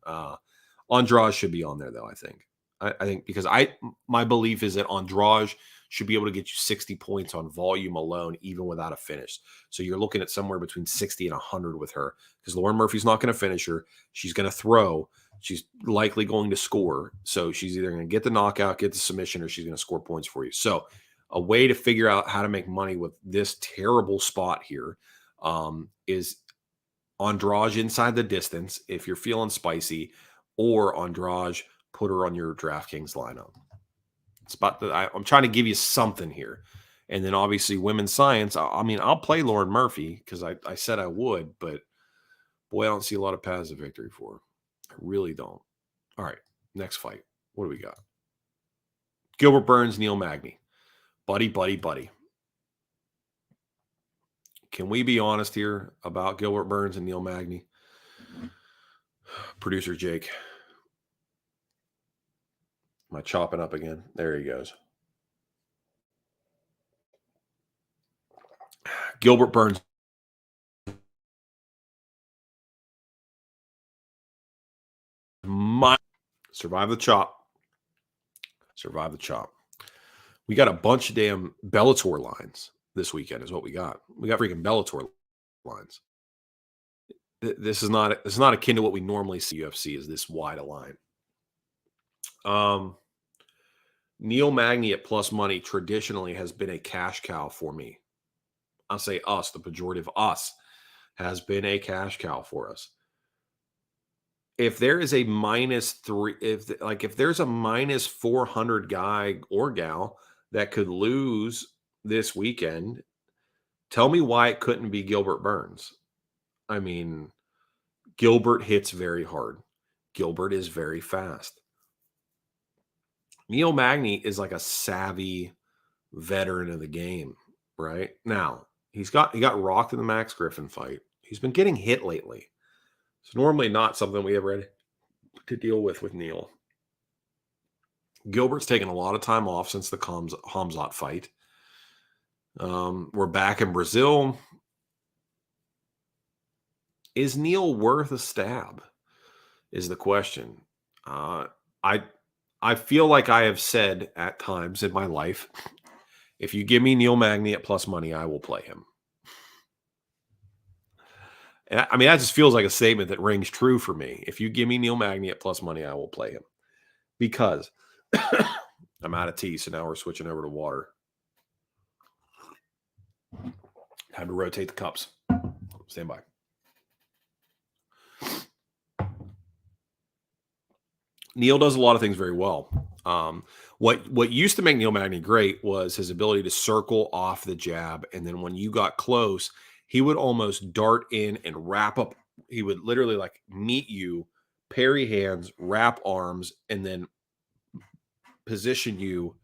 Andrade should be on there though. I think because my belief is that Andrade should be able to get you 60 points on volume alone, even without a finish. So you're looking at somewhere between 60 and 100 with her, because Lauren Murphy's not going to finish her. She's going to throw. She's likely going to score. So she's either going to get the knockout, get the submission, or she's going to score points for you. So a way to figure out how to make money with this terrible spot here is Andrade inside the distance if you're feeling spicy, or Andrade, put her on your DraftKings lineup. It's about I'm trying to give you something here. And then obviously women's science. I mean, I'll play Lauren Murphy because I said I would, but boy, I don't see a lot of paths of victory for her. I really don't. All right, next fight. What do we got? Gilbert Burns, Neil Magny. Buddy. Can we be honest here about Gilbert Burns and Neil Magny? Producer Jake. Am I chopping up again? There he goes. Gilbert Burns. Survive the chop. We got a bunch of damn Bellator lines this weekend is what we got. We got freaking Bellator lines. This is not akin to what we normally see UFC is this wide a line. Neil Magny at plus money traditionally has been a cash cow for me. I'll say us, the pejorative us, has been a cash cow for us. If there is a -3, if there's a -400 guy or gal that could lose this weekend, tell me why it couldn't be Gilbert Burns. I mean, Gilbert hits very hard. Gilbert is very fast. Neil Magny is like a savvy veteran of the game, right? Now, he got rocked in the Max Griffin fight. He's been getting hit lately. It's normally not something we ever had to deal with Neil. Gilbert's taken a lot of time off since the Hamzat fight. We're back in Brazil. Is Neil worth a stab? Is the question. I feel like I have said at times in my life, if you give me Neil Magny at plus money, I will play him. And I mean, that just feels like a statement that rings true for me. If you give me Neil Magny at plus money, I will play him. Because I'm out of tea, so now we're switching over to water. Time to rotate the cups. Stand by. Neil does a lot of things very well. What used to make Neil Magny great was his ability to circle off the jab, and then when you got close, he would almost dart in and wrap up. He would literally like meet you, parry hands, wrap arms, and then position you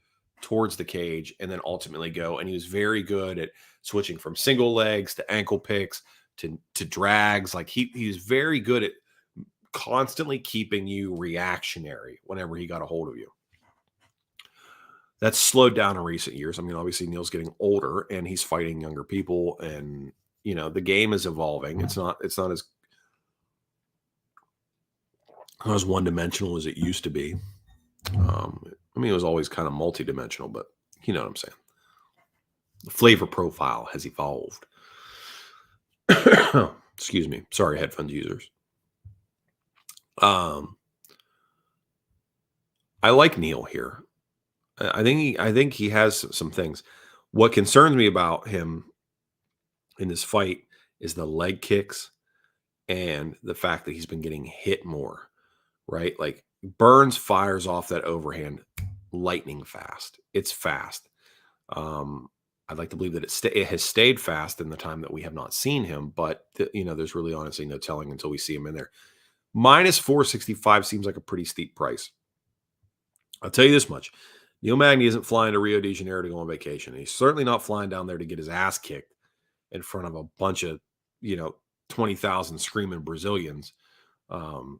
towards the cage, and then ultimately go. And he was very good at switching from single legs to ankle picks to drags. Like he's very good at constantly keeping you reactionary whenever he got a hold of you. That's slowed down in recent years. I mean, obviously Neil's getting older and he's fighting younger people, and the game is evolving. It's not as one-dimensional as it used to be. I mean, it was always kind of multi-dimensional, but you know what I'm saying. The flavor profile has evolved. Excuse me. Sorry, headphones users. I like Neil here. I think he has some things. What concerns me about him in this fight is the leg kicks and the fact that he's been getting hit more, right? Like Burns fires off that overhand lightning fast. It's fast. I'd like to believe that it has stayed fast in the time that we have not seen him, but there's really honestly no telling until we see him in there. Minus 465 seems like a pretty steep price. I'll tell you this much. Neil Magny isn't flying to Rio de Janeiro to go on vacation. He's certainly not flying down there to get his ass kicked in front of a bunch of, 20,000 screaming Brazilians, all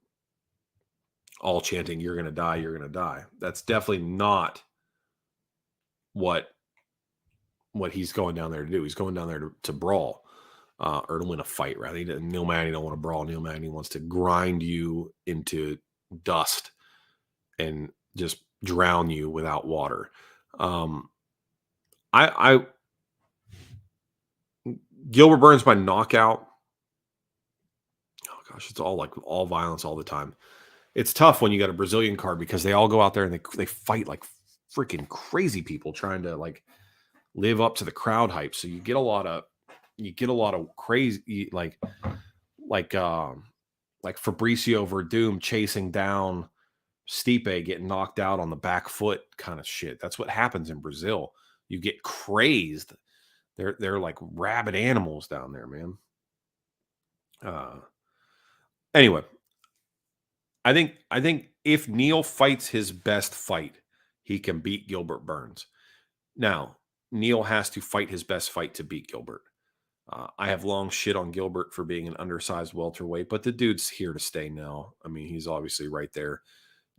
chanting, "You're going to die, you're going to die." That's definitely not what he's going down there to do. He's going down there to brawl. Or to win a fight, rather. Neil Magny don't want to brawl. Neil Magny wants to grind you into dust and just drown you without water. Gilbert Burns by knockout. Oh gosh, it's all violence all the time. It's tough when you got a Brazilian card because they all go out there and they fight like freaking crazy people trying to like live up to the crowd hype. So you get a lot of crazy like Fabricio Verdum chasing down Stipe, getting knocked out on the back foot kind of shit. That's what happens in Brazil. You get crazed. They're like rabid animals down there, man. Anyway, I think if Neil fights his best fight, he can beat Gilbert Burns. Now, Neil has to fight his best fight to beat Gilbert. I have long shit on Gilbert for being an undersized welterweight, but the dude's here to stay now. I mean, he's obviously right there.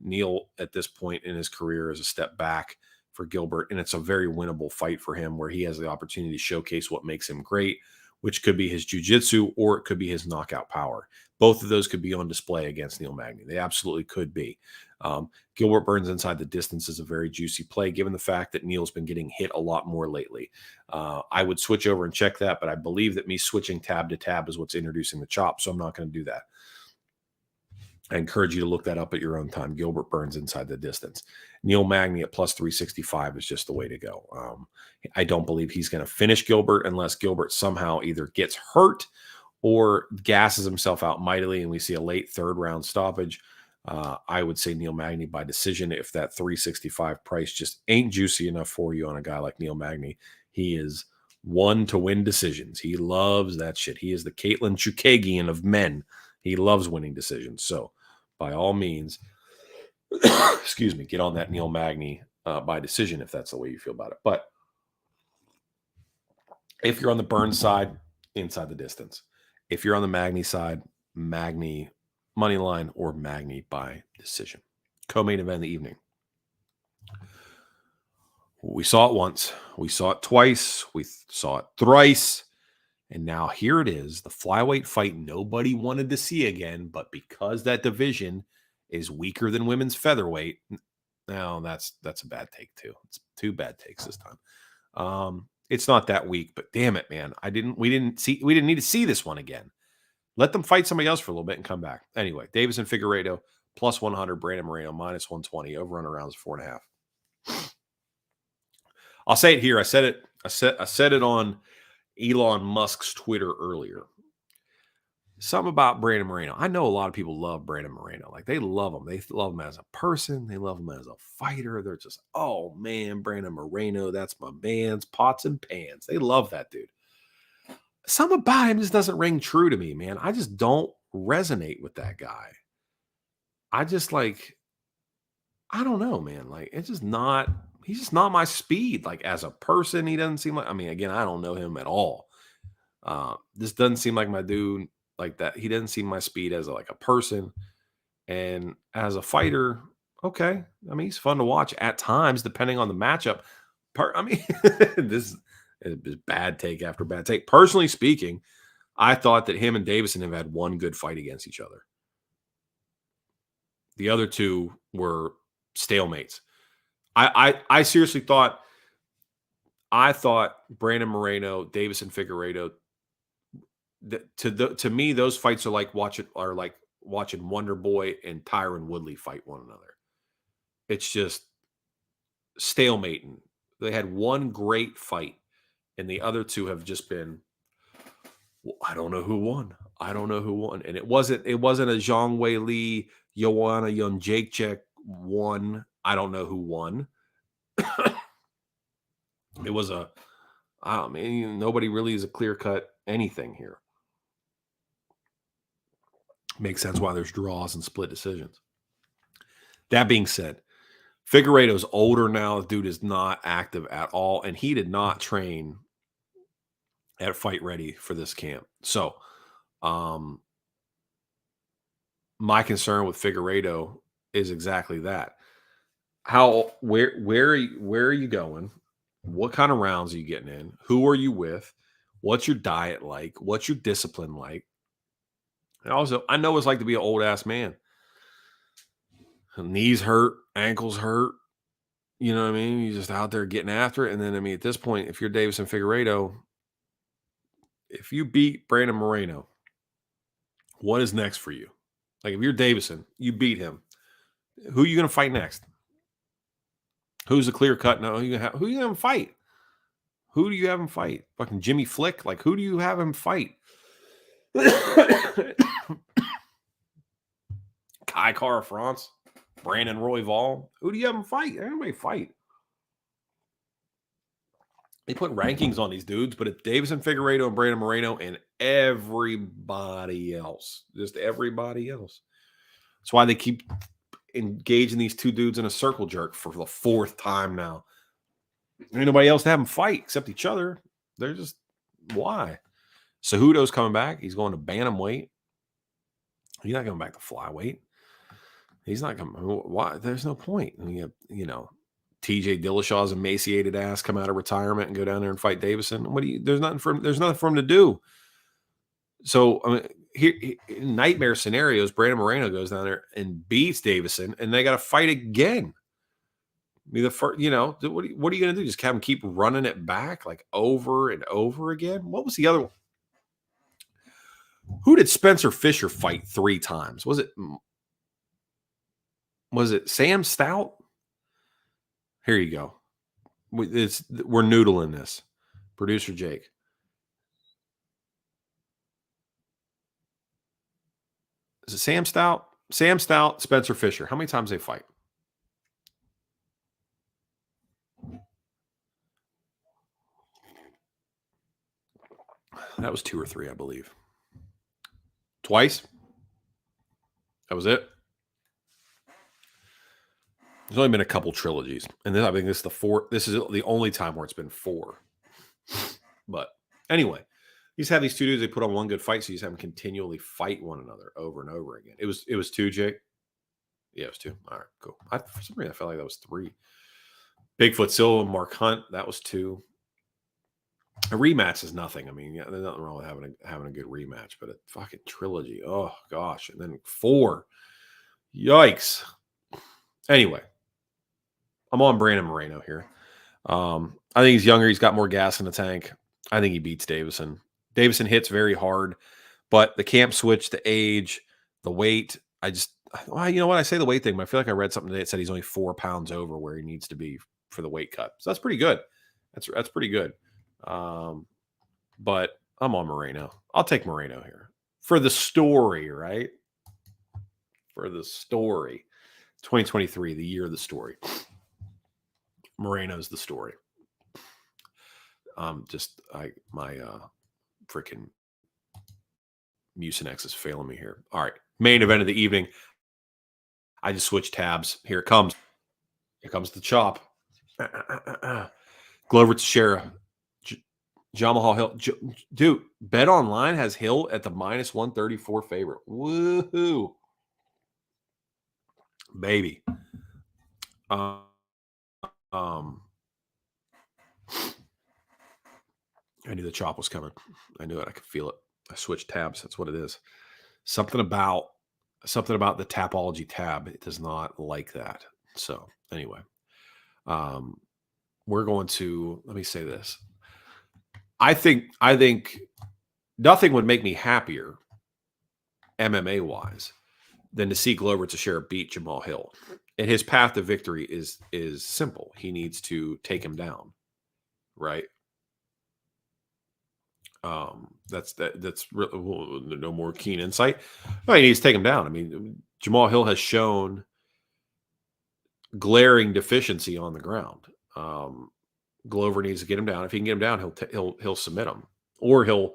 Neil, at this point in his career, is a step back for Gilbert, and it's a very winnable fight for him where he has the opportunity to showcase what makes him great, which could be his jiu-jitsu or it could be his knockout power. Both of those could be on display against Neil Magny. They absolutely could be. Gilbert Burns inside the distance is a very juicy play, given the fact that Neil's been getting hit a lot more lately. I would switch over and check that, but I believe that me switching tab to tab is what's introducing the chop, so I'm not going to do that. I encourage you to look that up at your own time. Gilbert Burns inside the distance. Neil Magny at plus 365 is just the way to go. I don't believe he's going to finish Gilbert unless Gilbert somehow either gets hurt or gasses himself out mightily and we see a late third round stoppage. I would say Neil Magny by decision if that 365 price just ain't juicy enough for you on a guy like Neil Magny. He is one to win decisions. He loves that shit. He is the Caitlin Chukagian of men. He loves winning decisions. So, by all means, excuse me, get on that Neil Magny by decision if that's the way you feel about it. But if you're on the Burns side, inside the distance. If you're on the Magny side, Magny money line or Magny by decision. Co-main event of the evening. We saw it once. We saw it twice. We saw it thrice. And now here it is, the flyweight fight nobody wanted to see again, but because that division is weaker than women's featherweight, now that's a bad take too. It's 2 bad takes this time. It's not that weak, but damn it, man. We didn't need to see this one again. Let them fight somebody else for a little bit and come back. Anyway, Davis and Figueiredo plus 100, Brandon Moreno minus 120, over on rounds 4.5. I'll say it here. I said it on Elon Musk's Twitter earlier. Something about Brandon Moreno. I know a lot of people love Brandon Moreno. Like, they love him. They love him as a person. They love him as a fighter. They're just, oh man, Brandon Moreno, that's my man's pots and pans. They love that dude. Something about him just doesn't ring true to me, man. I just don't resonate with that guy. I just like, I don't know, man. Like, he's just not my speed. Like, as a person, he doesn't seem like, I mean, again, I don't know him at all. This doesn't seem like my dude like that. He doesn't seem my speed as a person. And as a fighter, okay. I mean, he's fun to watch at times, depending on the matchup. This is bad take after bad take. Personally speaking, I thought that him and Davison have had one good fight against each other. The other two were stalemates. I seriously thought Brandon Moreno, Davison Figueiredo, to me, those fights are like watching Wonder Boy and Tyron Woodley fight one another. It's just stalemating. They had one great fight, and the other two have just been, well, I don't know who won. And it wasn't a Zhang Wei Li, Joanna Jędrzejczyk won. I don't know who won. It was nobody really is a clear-cut anything here. Makes sense why there's draws and split decisions. That being said, Figueiredo's older now. The dude is not active at all, and he did not train at Fight Ready for this camp. So, my concern with Figueiredo is exactly that. Where are you going? What kind of rounds are you getting in? Who are you with? What's your diet like? What's your discipline like? And also, I know what it's like to be an old ass man. Knees hurt, ankles hurt. You know what I mean? You're just out there getting after it. And then, I mean, at this point, if you're Davison Figueiredo, if you beat Brandon Moreno, what is next for you? Like, if you're Davison, you beat him. Who are you going to fight next? Who's the clear cut? No, who you have him fight? Who do you have him fight? Fucking Jimmy Flick? Like, who do you have him fight? Kai Kara France? Brandon Royval? Who do you have him fight? Everybody fight. They put rankings on these dudes, but it's Davison Figueiredo and Brandon Moreno and everybody else. Just everybody else. That's why they keep engaging these two dudes in a circle jerk for the 4th time now. Ain't nobody else to have them fight except each other. They're just, why? Cejudo's coming back. He's going to bantamweight. He's not going back to flyweight. He's not coming. Why? There's no point. I mean, TJ Dillashaw's emaciated ass come out of retirement and go down there and fight Davison. There's nothing for him to do. So, I mean, here in nightmare scenarios, Brandon Moreno goes down there and beats Davison, and they got to fight again. Be the first, what are you going to do? Just have him keep running it back like over and over again? What was the other one? Who did Spencer Fisher fight 3 times? Was it Sam Stout? Here you go. We're noodling this. Producer Jake. Is it Sam Stout? Sam Stout, Spencer Fisher. How many times they fight? That was 2 or 3, I believe. Twice? That was it. There's only been a couple trilogies, and then I think this is the fourth. This is the only time where it's been 4. But anyway, you just have these 2 dudes. They put on one good fight, so you just have them continually fight one another over and over again. It was 2, Jake. Yeah, it was 2. All right, cool. For some reason, I felt like that was 3. Bigfoot Silva and Mark Hunt. That was 2. A rematch is nothing. I mean, yeah, there's nothing wrong with having a good rematch, but a fucking trilogy. Oh gosh, and then 4. Yikes. Anyway, I'm on Brandon Moreno here. I think he's younger. He's got more gas in the tank. I think he beats Davison. Davison hits very hard, but the camp switch, the age, the weight. You know what? I say the weight thing, but I feel like I read something today that said he's only 4 pounds over where he needs to be for the weight cut. So that's pretty good. That's pretty good. But I'm on Moreno. I'll take Moreno here for the story, right? For the story. 2023, the year of the story. Moreno's the story. My freaking Mucinex is failing me here. All right. Main event of the evening. I just switched tabs. Here it comes. Here comes the chop. Glover Teixeira. Jamal Hill. Dude, Bet Online has Hill at the -134 favorite. Woohoo. Baby. I knew the chop was coming. I knew it. I could feel it. I switched tabs. That's what it is. Something about the Tapology tab. It does not like that. So anyway, we're going to, let me say this. I think nothing would make me happier MMA wise than to see Glover Teixeira beat Jamal Hill. And his path to victory is simple. He needs to take him down, right? That's really, no more keen insight. No, he needs to take him down. I mean, Jamal Hill has shown glaring deficiency on the ground. Glover needs to get him down. If he can get him down, he'll submit him, or he'll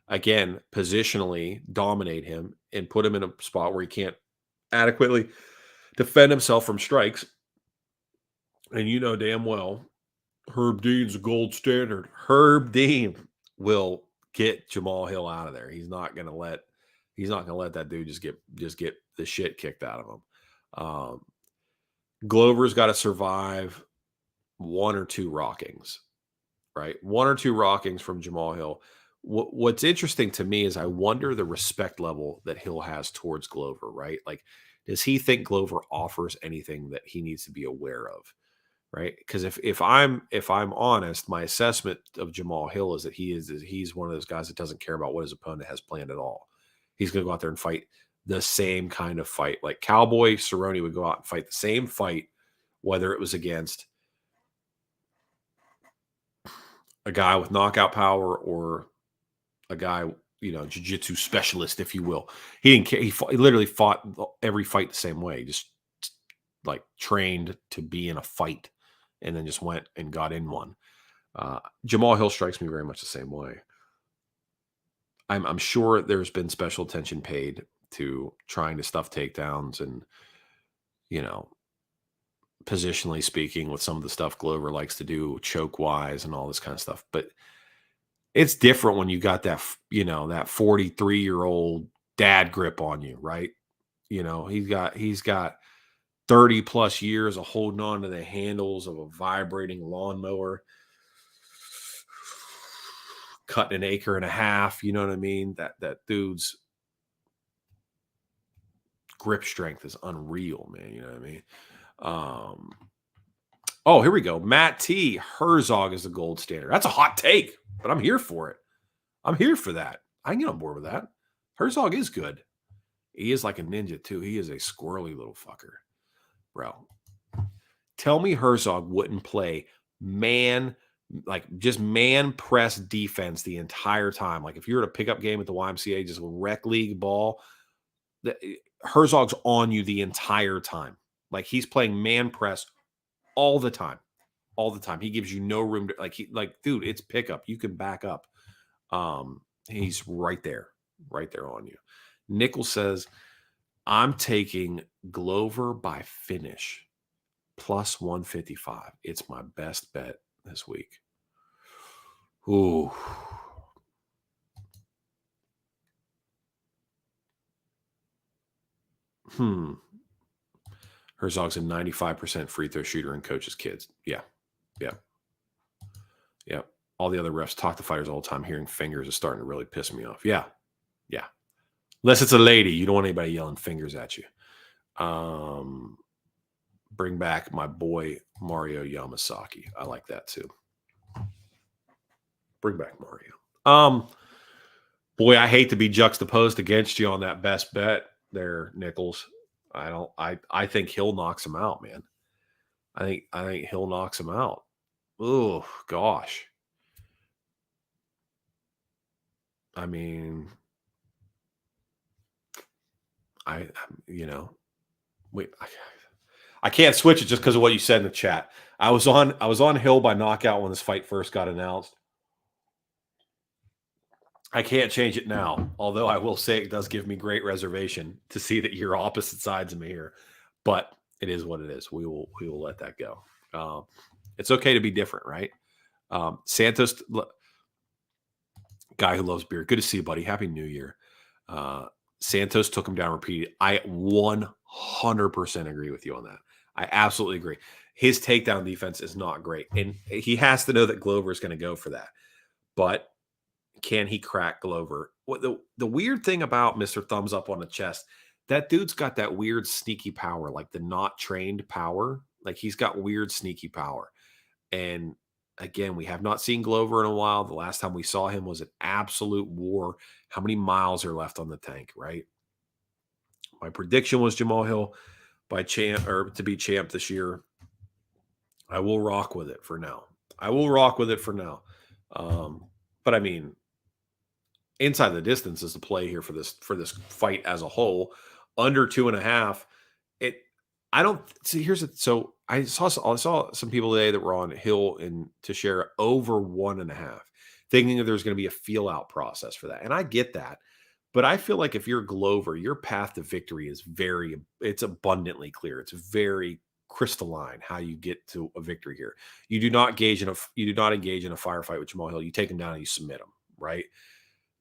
again positionally dominate him and put him in a spot where he can't adequately defend himself from strikes. And you know damn well, Herb Dean's a gold standard. Herb Dean will get Jamal Hill out of there. He's not gonna let that dude just get the shit kicked out of him. Glover's got to survive 1 or 2 rockings, right? 1 or 2 rockings from Jamal Hill. What's interesting to me is I wonder the respect level that Hill has towards Glover, right? Like, does he think Glover offers anything that he needs to be aware of, right? Because if I'm honest, my assessment of Jamal Hill is that he's one of those guys that doesn't care about what his opponent has planned at all. He's going to go out there and fight the same kind of fight. Like Cowboy Cerrone would go out and fight the same fight, whether it was against a guy with knockout power or a guy, jiu-jitsu specialist, if you will. He didn't care. He literally fought every fight the same way, just like trained to be in a fight and then just went and got in one. Jamal Hill strikes me very much the same way. I'm sure there's been special attention paid to trying to stuff takedowns and, positionally speaking, with some of the stuff Glover likes to do choke wise and all this kind of stuff. But it's different when you got that, that 43-year-old dad grip on you, right? He's got 30 plus years of holding on to the handles of a vibrating lawnmower, cutting an acre and a half. You know what I mean? That dude's grip strength is unreal, man. You know what I mean? Oh, here we go. Matt T. Herzog is the gold standard. That's a hot take, but I'm here for it. I'm here for that. I can get on board with that. Herzog is good. He is like a ninja too. He is a squirrely little fucker, bro. Tell me Herzog wouldn't play man press defense the entire time. Like if you were at a pickup game at the YMCA, just rec league ball, Herzog's on you the entire time. Like he's playing man press all the time. He gives you no room to dude, it's pickup. You can back up. He's right there on you. Nichols says, I'm taking Glover by finish plus 155. It's my best bet this week. Ooh. Herzog's a 95% free throw shooter and coaches kids. Yeah. Yeah. Yeah. All the other refs talk to fighters all the time. Hearing fingers is starting to really piss me off. Yeah. Yeah. Unless it's a lady. You don't want anybody yelling fingers at you. Bring back my boy Mario Yamasaki. I like that too. Bring back Mario. Boy, I hate to be juxtaposed against you on that best bet there, Nichols. I think Hill knocks him out, man. I think Hill knocks him out. Oh gosh. I mean, wait, I can't switch it just because of what you said in the chat. I was on Hill by knockout when this fight first got announced. I can't change it now, although I will say it does give me great reservation to see that you're opposite sides of me here. But it is what it is. We will let that go. It's okay to be different, right? Santos, guy who loves beer. Good to see you, buddy. Happy New Year. Santos took him down repeated. I 100% agree with you on that. I absolutely agree. His takedown defense is not great, and he has to know that Glover is going to go for that. But can he crack Glover? What the weird thing about Mr. Thumbs Up on the chest, that dude's got that weird sneaky power, like the not trained power. Like he's got weird sneaky power. And again, we have not seen Glover in a while. The last time we saw him was an absolute war. How many miles are left on the tank, right? My prediction was Jamal Hill to be champ this year. I will rock with it for now. But I mean, inside the distance is the play here for this fight as a whole. Under 2.5. I don't see. So I saw some people today that were on Hill and Teixeira over 1.5, thinking that there's going to be a feel out process for that. And I get that, but I feel like if you're Glover, your path to victory is it's abundantly clear. It's very crystalline how you get to a victory here. You do not engage in a firefight with Jamal Hill. You take him down and you submit him, right?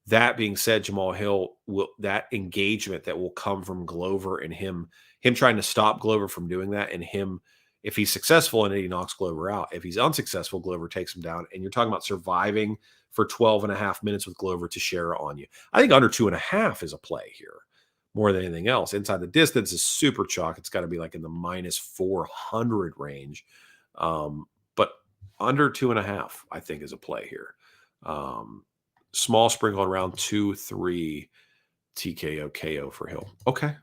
That being said, Jamal Hill that engagement that will come from Glover and him trying to stop Glover from doing that, and him, if he's successful in it, he knocks Glover out. If he's unsuccessful, Glover takes him down. And you're talking about surviving for 12.5 minutes with Glover Teixeira on you. I think under 2.5 is a play here more than anything else. Inside the distance is super chalk. It's got to be like in the minus 400 range. But under 2.5, I think, is a play here. Small sprinkle around 2-3 TKO KO for Hill. Okay.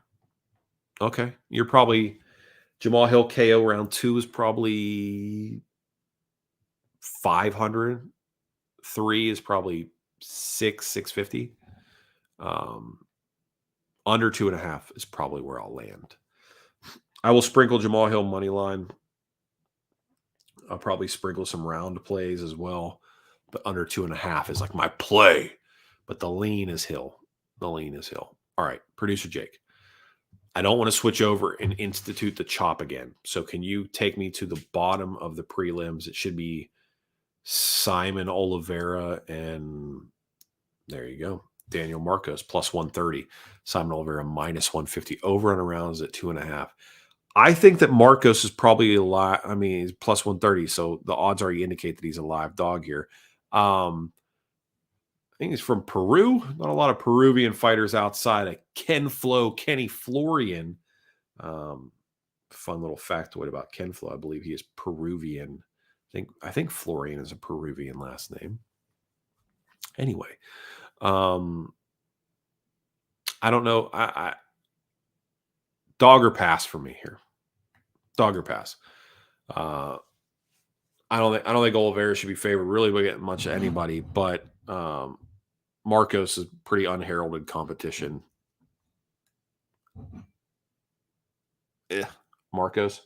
You're probably Jamal Hill KO round 2 is probably 500. 3 is probably 650. Under 2.5 is probably where I'll land. I will sprinkle Jamal Hill money line. I'll probably sprinkle some round plays as well. But under 2.5 is like my play. But the lean is Hill. All right, producer Jake. I don't want to switch over and institute the chop again. So can you take me to the bottom of the prelims? It should be Simon Oliveira, and there you go. Daniel Marcos plus 130. Simon Oliveira minus 150. Over and around is at 2.5. I think that Marcos is probably alive. I mean, he's plus 130. So the odds already indicate that he's a live dog here. I think he's from Peru. Not a lot of Peruvian fighters outside of Kenny Florian. Fun little factoid about Ken Flo. I believe he is Peruvian. I think Florian is a Peruvian last name. Anyway, I don't know. I dog or pass for me here. Dog or pass. I don't think Oliveira should be favored really by much of anybody, but Marcos is pretty unheralded competition. Marcos.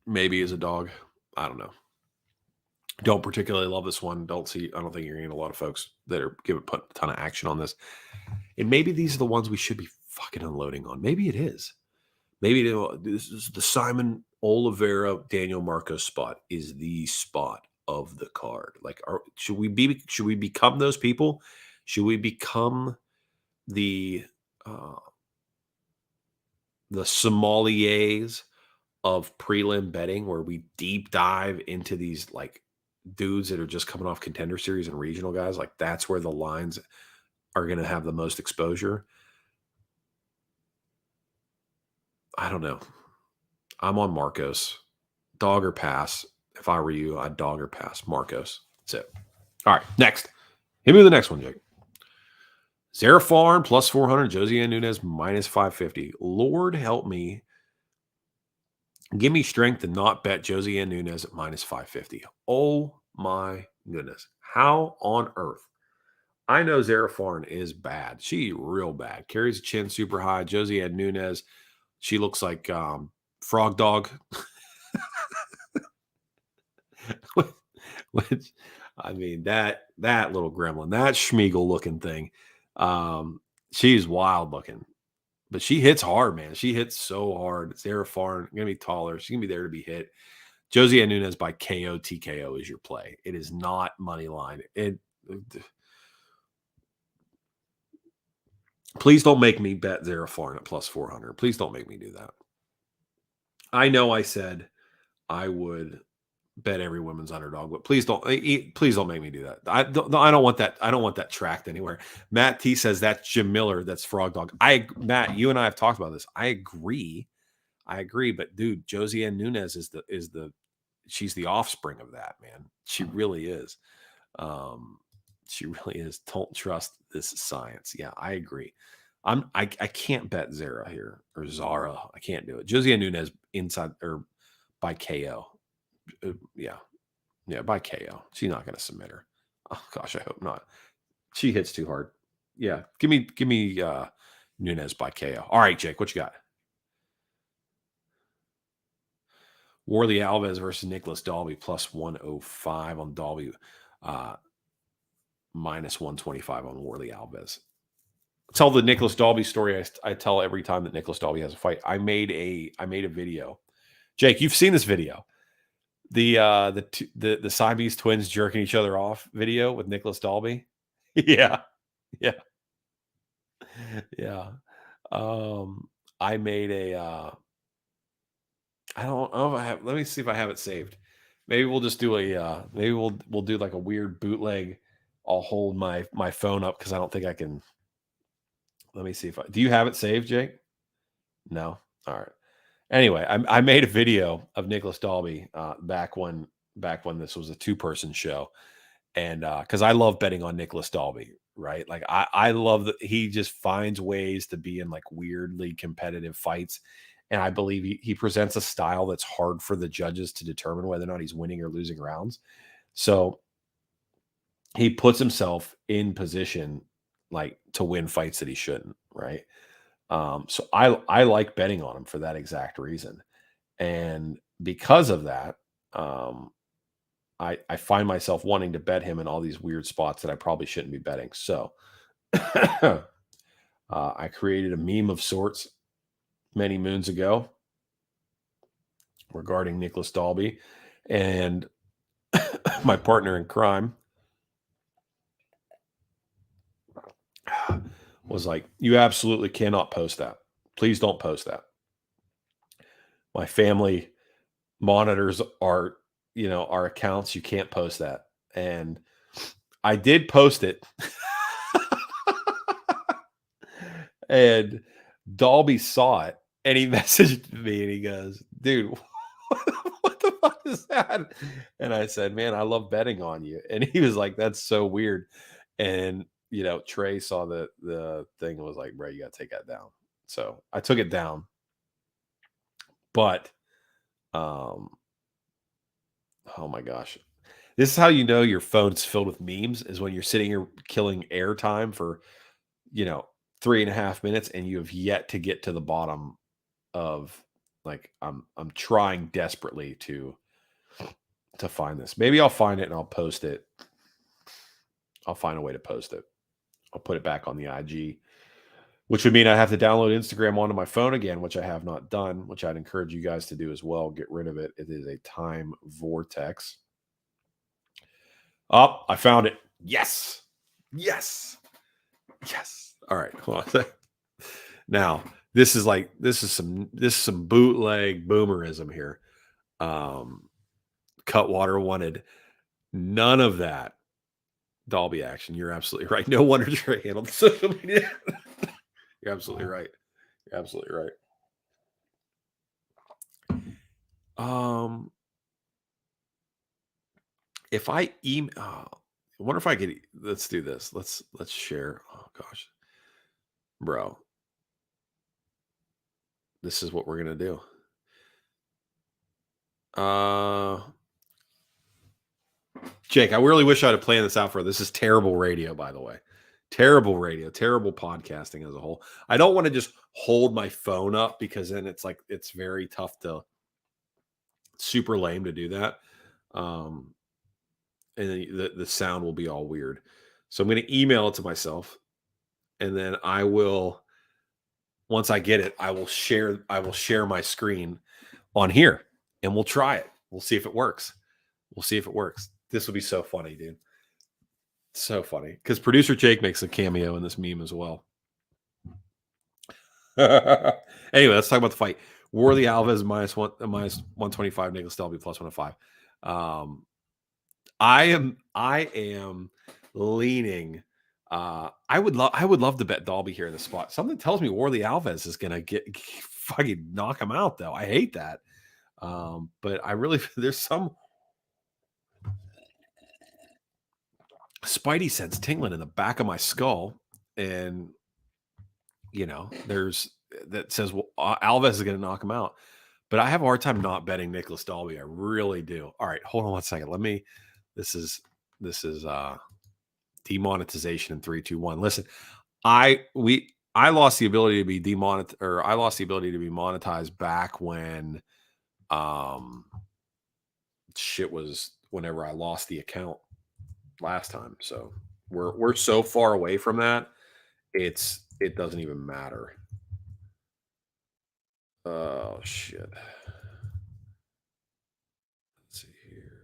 Maybe as a dog. I don't know. Don't particularly love this one. I don't think you're getting a lot of folks that are put a ton of action on this. And maybe these are the ones we should be fucking unloading on. Maybe it is. Maybe this is the Simon Oliveira Daniel Marcos spot is the spot of the card. Like, should we become those people? Should we become the sommeliers of prelim betting, where we deep dive into these like dudes that are just coming off Contender Series and regional guys? Like, that's where the lines are going to have the most exposure. I don't know. I'm on Marcos. Dog or pass. If I were you, I'd dog or pass. Marcos. That's it. All right, next. Hit me with the next one, Jake. Zarafarn plus 400. Josiane Nunes minus 550. Lord help me. Give me strength to not bet Josiane Nunes at minus 550. Oh my goodness. How on earth? I know Zarafarn is bad. She real bad. Carries a chin super high. Josiane Nunes, she looks like Frog Dog. Which, I mean, that little gremlin, that Schmiegel looking thing, she's wild looking, but she hits hard, man. She hits so hard. Zarafarn gonna be taller. She's gonna be there to be hit. Josiane Nunes by KO TKO is your play. It is not money line. Please don't make me bet Zarafarn at plus 400. Please don't make me do that. I know I said I would bet every women's underdog, but please don't make me do that. I don't want that. I don't want that tracked anywhere. Matt T says that's Jim Miller. That's Frog Dog. Matt, you and I have talked about this. I agree. But dude, Josiane Nunes she's the offspring of that, man. She really is. She really is. Don't trust this science. Yeah, I agree. I can't bet Zara here or Zara. I can't do it. Josiane Nunes inside or by KO. Yeah, by KO. She's not going to submit her. Oh gosh, I hope not. She hits too hard. Yeah, give me Nunes by KO. All right, Jake, what you got? Warley Alves versus Nicholas Dalby plus 105 on Dalby, minus 125 on Warley Alves. Tell the Nicholas Dalby story I tell every time that Nicholas Dalby has a fight. I made a video. Jake, you've seen this video. The Siamese twins jerking each other off video with Nicholas Dalby. Yeah. I made a I don't know if I have. Let me see if I have it saved. Maybe we'll just do maybe we'll do like a weird bootleg. I'll hold my phone up because I don't think I can. Let me see if do you have it saved, Jake? No. All right. Anyway, I made a video of Nicholas Dalby back when this was a 2-person show, and because I love betting on Nicholas Dalby, right? Like I love that he just finds ways to be in like weirdly competitive fights, and I believe he presents a style that's hard for the judges to determine whether or not he's winning or losing rounds. So he puts himself in position like to win fights that he shouldn't, right? So I like betting on him for that exact reason. And because of that, I find myself wanting to bet him in all these weird spots that I probably shouldn't be betting. So I created a meme of sorts many moons ago regarding Nicholas Dalby, and my partner in crime was like, you absolutely cannot post that. Please don't post that. My family monitors our accounts. You can't post that. And I did post it. And Dalby saw it and he messaged me and he goes, dude, what the fuck is that? And I said, man, I love betting on you. And he was like, that's so weird. And Trey saw the thing and was like, bro, you got to take that down. So I took it down. But, oh my gosh. This is how you know your phone's filled with memes, is when you're sitting here killing airtime for, 3.5 minutes and you have yet to get to the bottom of, like, I'm trying desperately to to find this. Maybe I'll find it and I'll post it. I'll find a way to post it. I'll put it back on the IG, which would mean I have to download Instagram onto my phone again, which I have not done, which I'd encourage you guys to do as well. Get rid of it. It is a time vortex. Oh, I found it. Yes. Yes. Yes. All right. Hold on. Now, this is some bootleg boomerism here. Cutwater wanted none of that Dolby action. You're absolutely right. No wonder Trey handled social media. You're absolutely right. You're absolutely right. If I email, I wonder if I could. Let's do this. Let's share. Oh gosh, bro, this is what we're gonna do. Jake, I really wish I'd have planned this out for. This is terrible radio, by the way. Terrible radio, terrible podcasting as a whole. I don't want to just hold my phone up because then it's very tough to, super lame to do that. And then the sound will be all weird. So I'm going to email it to myself, and then I will, once I get it, I will share my screen on here, and we'll try it. We'll see if it works. This will be so funny, dude. So funny because producer Jake makes a cameo in this meme as well. Anyway, let's talk about the fight. Warlley Alves minus 125, Nicholas Dalby plus 105. I am leaning. I would love to bet Dalby here in the spot. Something tells me Warlley Alves is gonna fucking knock him out, though. I hate that. But I really there's some spidey sense tingling in the back of my skull, and there's that says Alves is going to knock him out, but I have a hard time not betting Nicholas Dalby. I really do. All right, hold on one second. This is demonetization in 3, 2, 1. Listen, I lost the ability to be I lost the ability to be monetized back when shit was whenever I lost the account last time. So we're so far away from that. It doesn't even matter. Oh shit. Let's see here.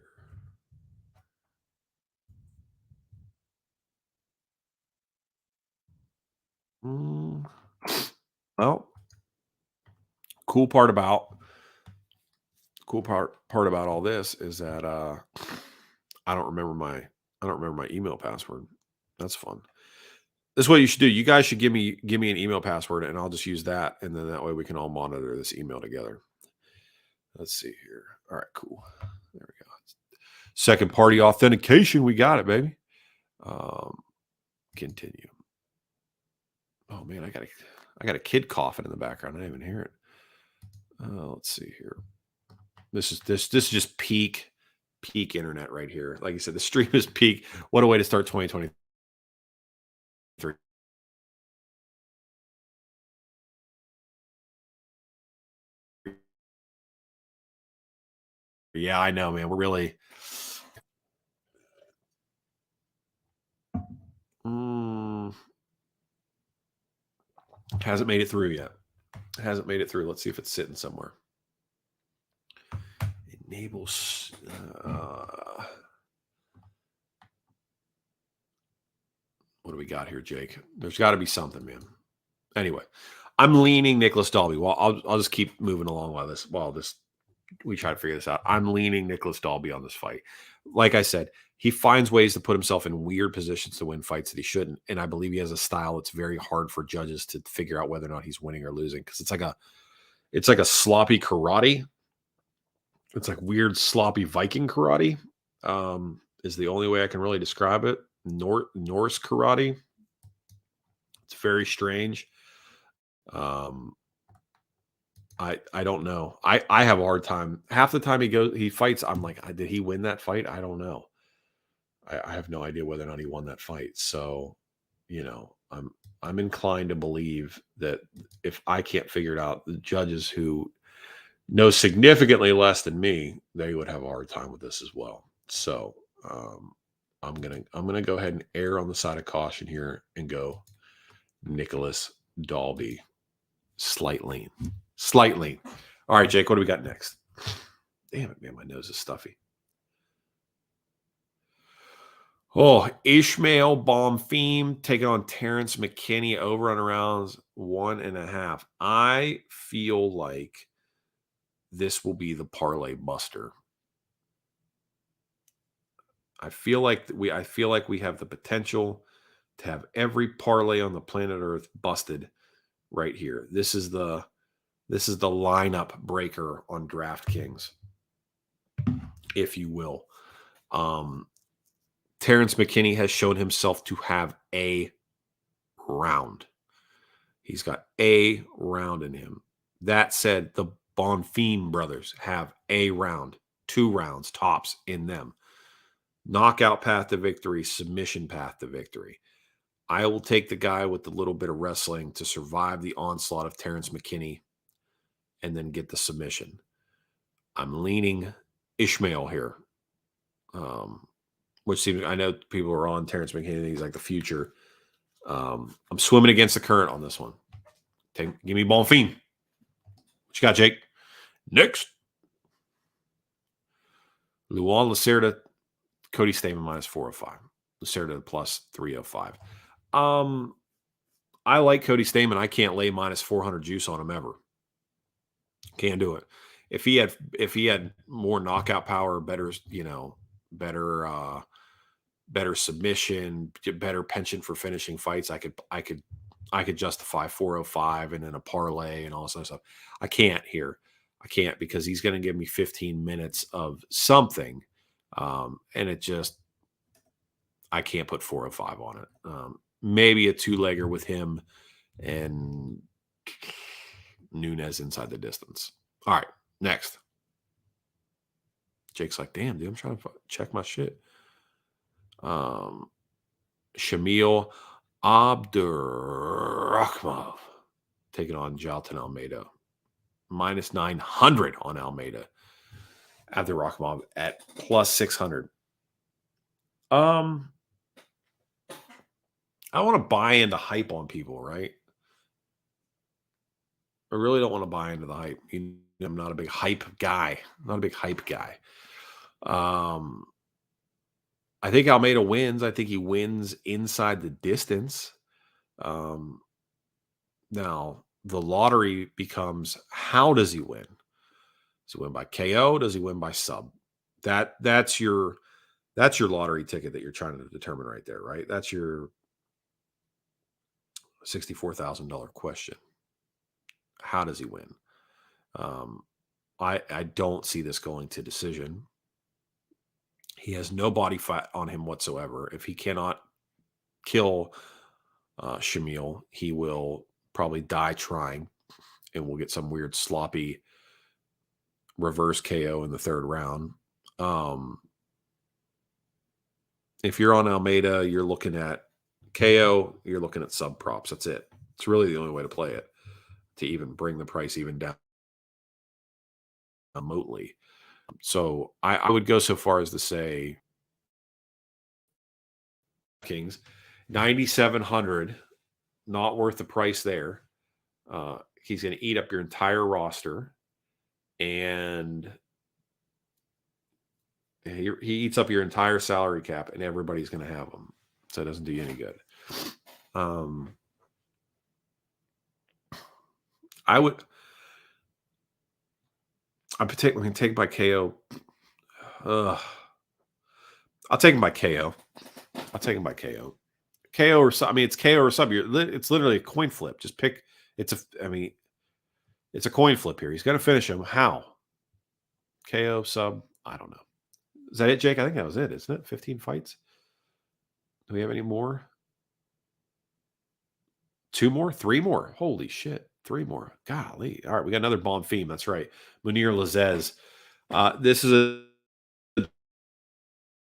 Well, cool part about all this is that I don't remember my email password. That's fun. This is what you should do. You guys should give me an email password, and I'll just use that, and then that way we can all monitor this email together. Let's see here. All right, cool. There we go. Second party authentication. We got it, baby. Continue. Oh man, I got a kid coughing in the background. I didn't even hear it. Let's see here. This is just peak internet right here. Like I said, the stream is peak. What a way to start 2023. Yeah, I know, man. We're really hasn't made it through yet. Hasn't made it through. Let's see if it's sitting somewhere. Enables. What do we got here, Jake? There's got to be something, man. Anyway, I'm leaning Nicholas Dalby. Well, I'll just keep moving along while we try to figure this out. I'm leaning Nicholas Dalby on this fight. Like I said, he finds ways to put himself in weird positions to win fights that he shouldn't, and I believe he has a style that's very hard for judges to figure out whether or not he's winning or losing because it's like a sloppy karate. It's like weird sloppy Viking karate. Is the only way I can really describe it. Norse karate. It's very strange. I don't know. I have a hard time. Half the time he fights, I'm like, did he win that fight? I don't know. I have no idea whether or not he won that fight. So, I'm inclined to believe that if I can't figure it out, the judges who know significantly less than me, they would have a hard time with this as well. So I'm gonna go ahead and err on the side of caution here and go Nicholas Dalby. Slight lean. Slight lean. All right, Jake, what do we got next? Damn it, man, my nose is stuffy. Oh, Ishmael Bonfim taking on Terrence McKinney over on rounds 1.5. I feel like this will be the parlay buster. I feel like we have the potential to have every parlay on the planet Earth busted right here. This is the lineup breaker on DraftKings, if you will. Terrence McKinney has shown himself to have a round. He's got a round in him. That said, the Bonfim brothers have a round, 2 rounds tops in them. Knockout path to victory, submission path to victory. I will take the guy with the little bit of wrestling to survive the onslaught of Terrence McKinney and then get the submission. I'm leaning Ishmael here. Which seems, I know people are on Terrence McKinney. He's like the future. I'm swimming against the current on this one. Give me Bonfim. What you got, Jake? Next. Luan Lacerda, Cody Stamen minus 405. Lacerda plus 305. I like Cody Stamen. I can't lay minus 400 juice on him ever. Can't do it. If he had more knockout power, better submission, better penchant for finishing fights, I could justify 405 and then a parlay and all this other stuff. I can't here. I can't because he's going to give me 15 minutes of something. And it just, I can't put 405 on it. Maybe a 2-legger with him and Nunes inside the distance. All right, next. Jake's like, damn, dude, I'm trying to check my shit. Shamil Abdurakhimov taking on Jalton Almeida. Minus 900 on Almeida. Abdurakhimov at plus 600. I want to buy into hype on people, right? I really don't want to buy into the hype. I'm not a big hype guy. I think Almeida wins. I think he wins inside the distance. Now, the lottery becomes, how does he win? Does he win by KO? Does he win by sub? That's your lottery ticket that you're trying to determine right there, right? That's your $64,000 question. How does he win? I don't see this going to decision. He has no body fat on him whatsoever. If he cannot kill Shamil, he will probably die trying, and we'll get some weird sloppy reverse KO in the 3rd round. If you're on Almeida, you're looking at KO, you're looking at sub props. That's it. It's really the only way to play it, to even bring the price even down remotely. So I would go so far as to say Kings 9,700, not worth the price there. He's going to eat up your entire roster, and he eats up your entire salary cap, and everybody's going to have him. So it doesn't do you any good. I'm take by KO. I'll take him by KO. KO or sub. I mean, it's KO or sub. It's literally a coin flip. Just pick. It's a coin flip here. He's going to finish him. How? KO sub. I don't know. Is that it, Jake? I think that was it, isn't it? 15 fights. Do we have any more? 2 more? 3 more? Holy shit. 3 more. Golly. All right. We got another Bonfim. That's right. Munir Lazez. This is a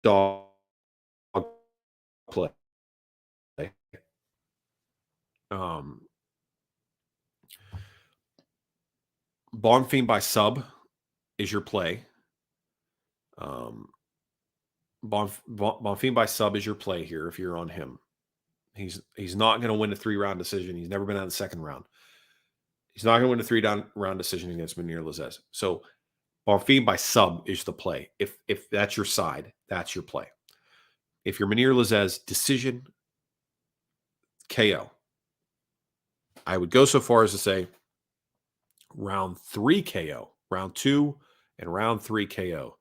dog play. Bonfim by sub is your play. Bonfim by sub is your play here if you're on him. He's not going to win a 3-round decision. He's never been out of the second round. He's not going to win a 3-round decision against Munir Lazzez. So Bonfim by sub is the play. If that's your side, that's your play. If you're Munir Lazzez, decision KO. I would go so far as to say round 3 KO, round 2 and round 3 KO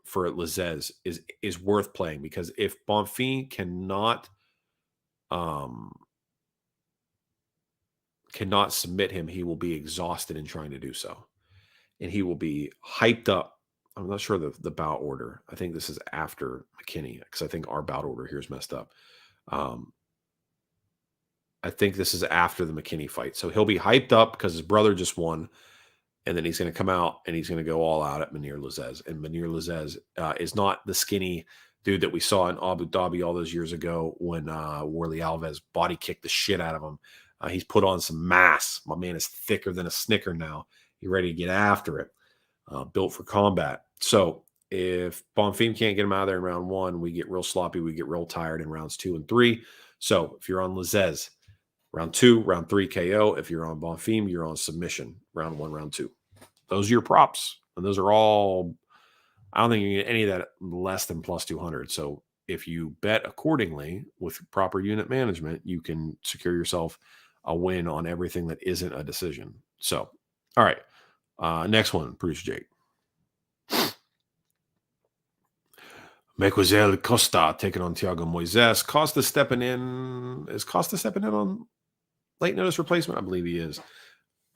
for Lazzez is worth playing, because if Bonfim cannot submit him, he will be exhausted in trying to do so, and he will be hyped up. I'm not sure the bout order. I think this is after McKinney, because I think our bout order here is messed up. I think this is after the McKinney fight. So he'll be hyped up because his brother just won, and then he's going to come out and he's going to go all out at Munir Lazzez. And Munir Lazzez is not the skinny dude that we saw in Abu Dhabi all those years ago when Warlley Alves body kicked the shit out of him. He's put on some mass. My man is thicker than a Snicker now. He's ready to get after it. Built for combat. So if Bonfim can't get him out of there in round 1, we get real sloppy. We get real tired in rounds 2 and 3. So if you're on Lazzez, round 2, round 3 KO. If you're on Bonfim, you're on submission. Round 1, round 2. Those are your props. And those are all, I don't think you get any of that less than plus 200. So if you bet accordingly with proper unit management, you can secure yourself a win on everything that isn't a decision. So, all right. Next one, Bruce Jake. Mequezel Costa taking on Thiago Moises. Costa stepping in. Is Costa stepping in on late notice replacement? I believe he is.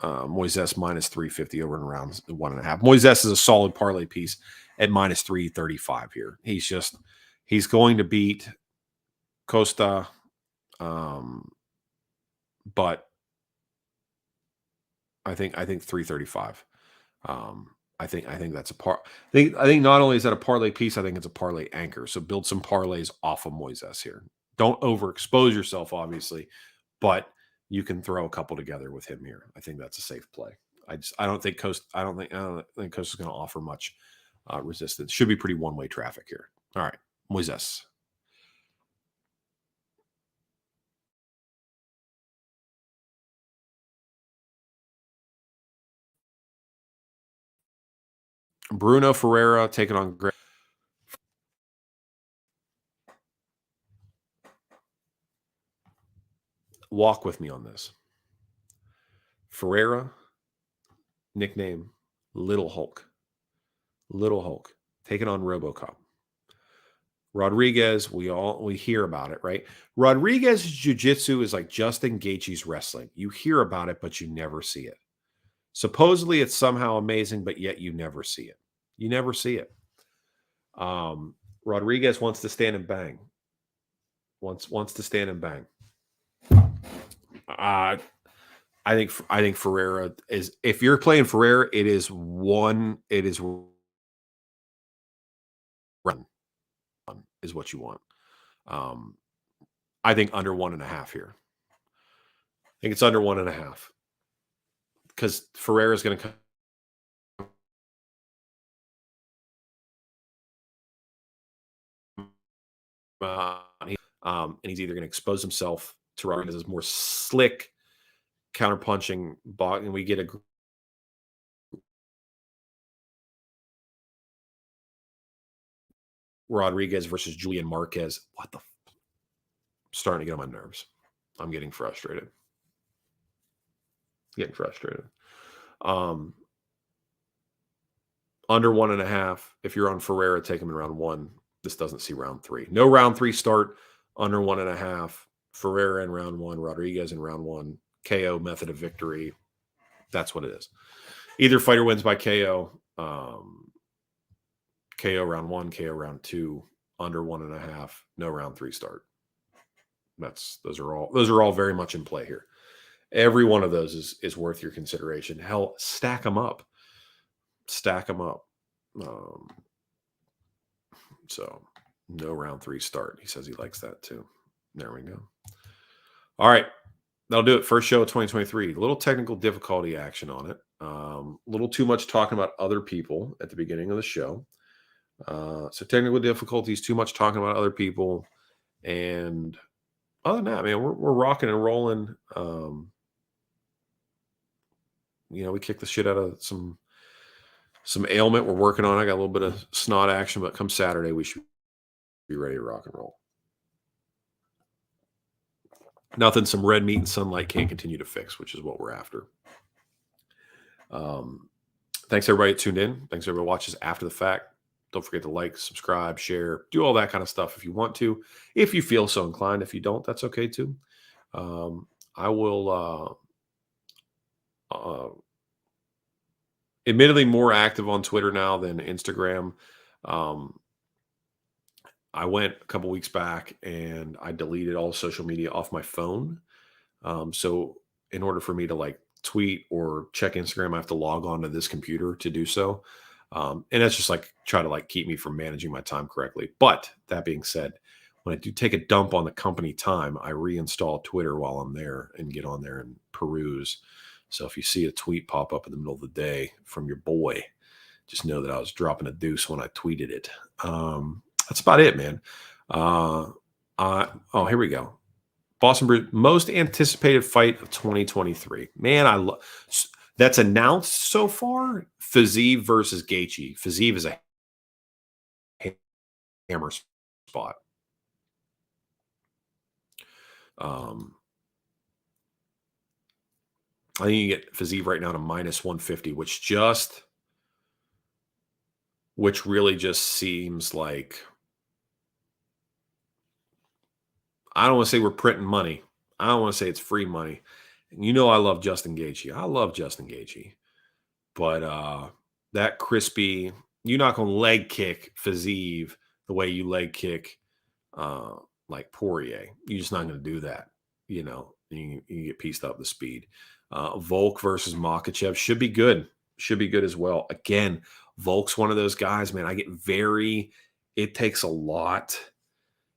Moises minus 350 over in rounds 1.5. Moises is a solid parlay piece at minus 335 here. He's going to beat Costa, but I think 335. I think that's a par. I think not only is that a parlay piece, I think it's a parlay anchor. So build some parlays off of Moises here. Don't overexpose yourself, obviously, but you can throw a couple together with him here. I think that's a safe play. I don't think Costa's going to offer much resistance. Should be pretty one-way traffic here. All right, Moises. Bruno Ferreira taking on Greg. Walk with me on this. Ferreira, nickname Little Hulk. Little Hulk taking on RoboCop. Rodriguez, we hear about it, right? Rodriguez's jiu-jitsu is like Justin Gaethje's wrestling. You hear about it, but you never see it. Supposedly it's somehow amazing, but yet you never see it. You never see it. Rodriguez wants to stand and bang. Wants to stand and bang. I think Ferreira is, if you're playing Ferreira, it is run is what you want. I think under 1.5 here. I think it's under 1.5 because Ferreira is going to come. And he's either going to expose himself to Rodriguez's more slick counterpunching, and we get a Rodriguez versus Julian Marquez. What the? I'm starting to get on my nerves. I'm getting frustrated. Under 1.5. If you're on Ferreira, take him in round 1. This doesn't see round 3. No round 3 start. Under 1.5. Ferreira in round 1. Rodriguez in round 1. KO method of victory. That's what it is. Either fighter wins by KO. KO round 1, KO round 2, under 1.5, no round 3 start. Those are all very much in play here. Every one of those is worth your consideration. Hell, stack them up. So no round 3 start. He says he likes that too. There we go. All right. that'll do it. First show of 2023. A little technical difficulty action on it. A little too much talking about other people at the beginning of the show. So technical difficulties, too much talking about other people. And other than that, man, we're rocking and rolling. We kicked the shit out of some ailment we're working on. I got a little bit of snot action, but come Saturday, we should be ready to rock and roll. Nothing some red meat and sunlight can't continue to fix, which is what we're after. Thanks everybody that tuned in. Thanks everybody who watches after the fact. Don't forget to like, subscribe, share, do all that kind of stuff if you want to. If you feel so inclined. If you don't, that's okay too. I will admittedly more active on Twitter now than Instagram. I went a couple weeks back and I deleted all social media off my phone. So in order for me to like tweet or check Instagram, I have to log on to this computer to do so. And that's just like try to like keep me from managing my time correctly. But that being said, when I do take a dump on the company time, I reinstall Twitter while I'm there and get on there and peruse. So if you see a tweet pop up in the middle of the day from your boy, just know that I was dropping a deuce when I tweeted it. That's about it, man. Here we go. Boston Brew, most anticipated fight of 2023. Man, that's announced so far. Fiziev versus Gaethje. Fiziev is a hammer spot. I think you get Fiziev right now to -150, which really just seems like, I don't want to say we're printing money. I don't want to say it's free money. And I love Justin Gaethje. But that crispy, you're not going to leg kick Fiziev the way you leg kick like Poirier. You're just not going to do that. You get pieced up the speed. Volk versus Makhachev should be good. Should be good as well. Again, Volk's one of those guys, man. It takes a lot.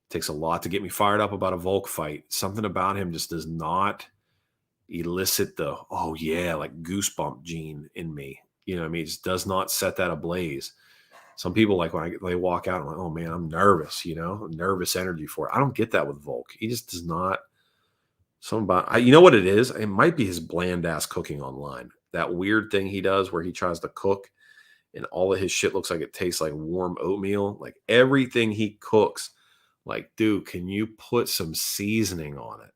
It takes a lot to get me fired up about a Volk fight. Something about him just does not elicit the, oh yeah, like goosebump gene in me. It just does not set that ablaze. Some people, like when they walk out, I'm like, oh man, I'm nervous, nervous energy for it. I don't get that with Volk. He just does not. Something about, you know what it is? It might be his bland ass cooking online. That weird thing he does where he tries to cook and all of his shit looks like it tastes like warm oatmeal. Like everything he cooks, like, dude, can you put some seasoning on it?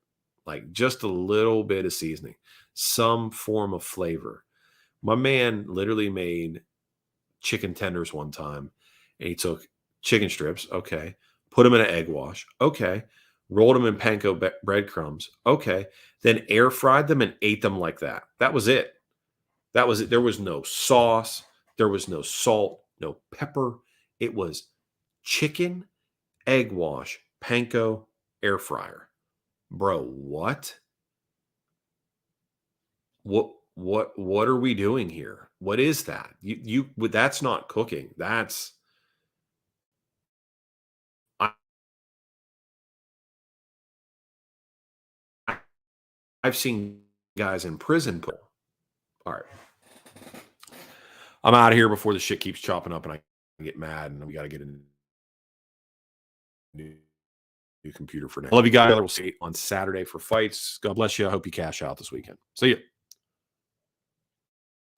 Like just a little bit of seasoning, some form of flavor. My man literally made chicken tenders one time and he took chicken strips. Okay. Put them in an egg wash. Okay. Rolled them in panko breadcrumbs. Okay. Then air fried them and ate them like that. That was it. There was no sauce. There was no salt, no pepper. It was chicken, egg wash, panko, air fryer. Bro, what? What are we doing here? What is that? That's not cooking. I've seen guys in prison pull. All right. I'm out of here before the shit keeps chopping up and I get mad and we got to get a new computer for now. I love you guys. We'll see you on Saturday for fights. God bless you. I hope you cash out this weekend. See you.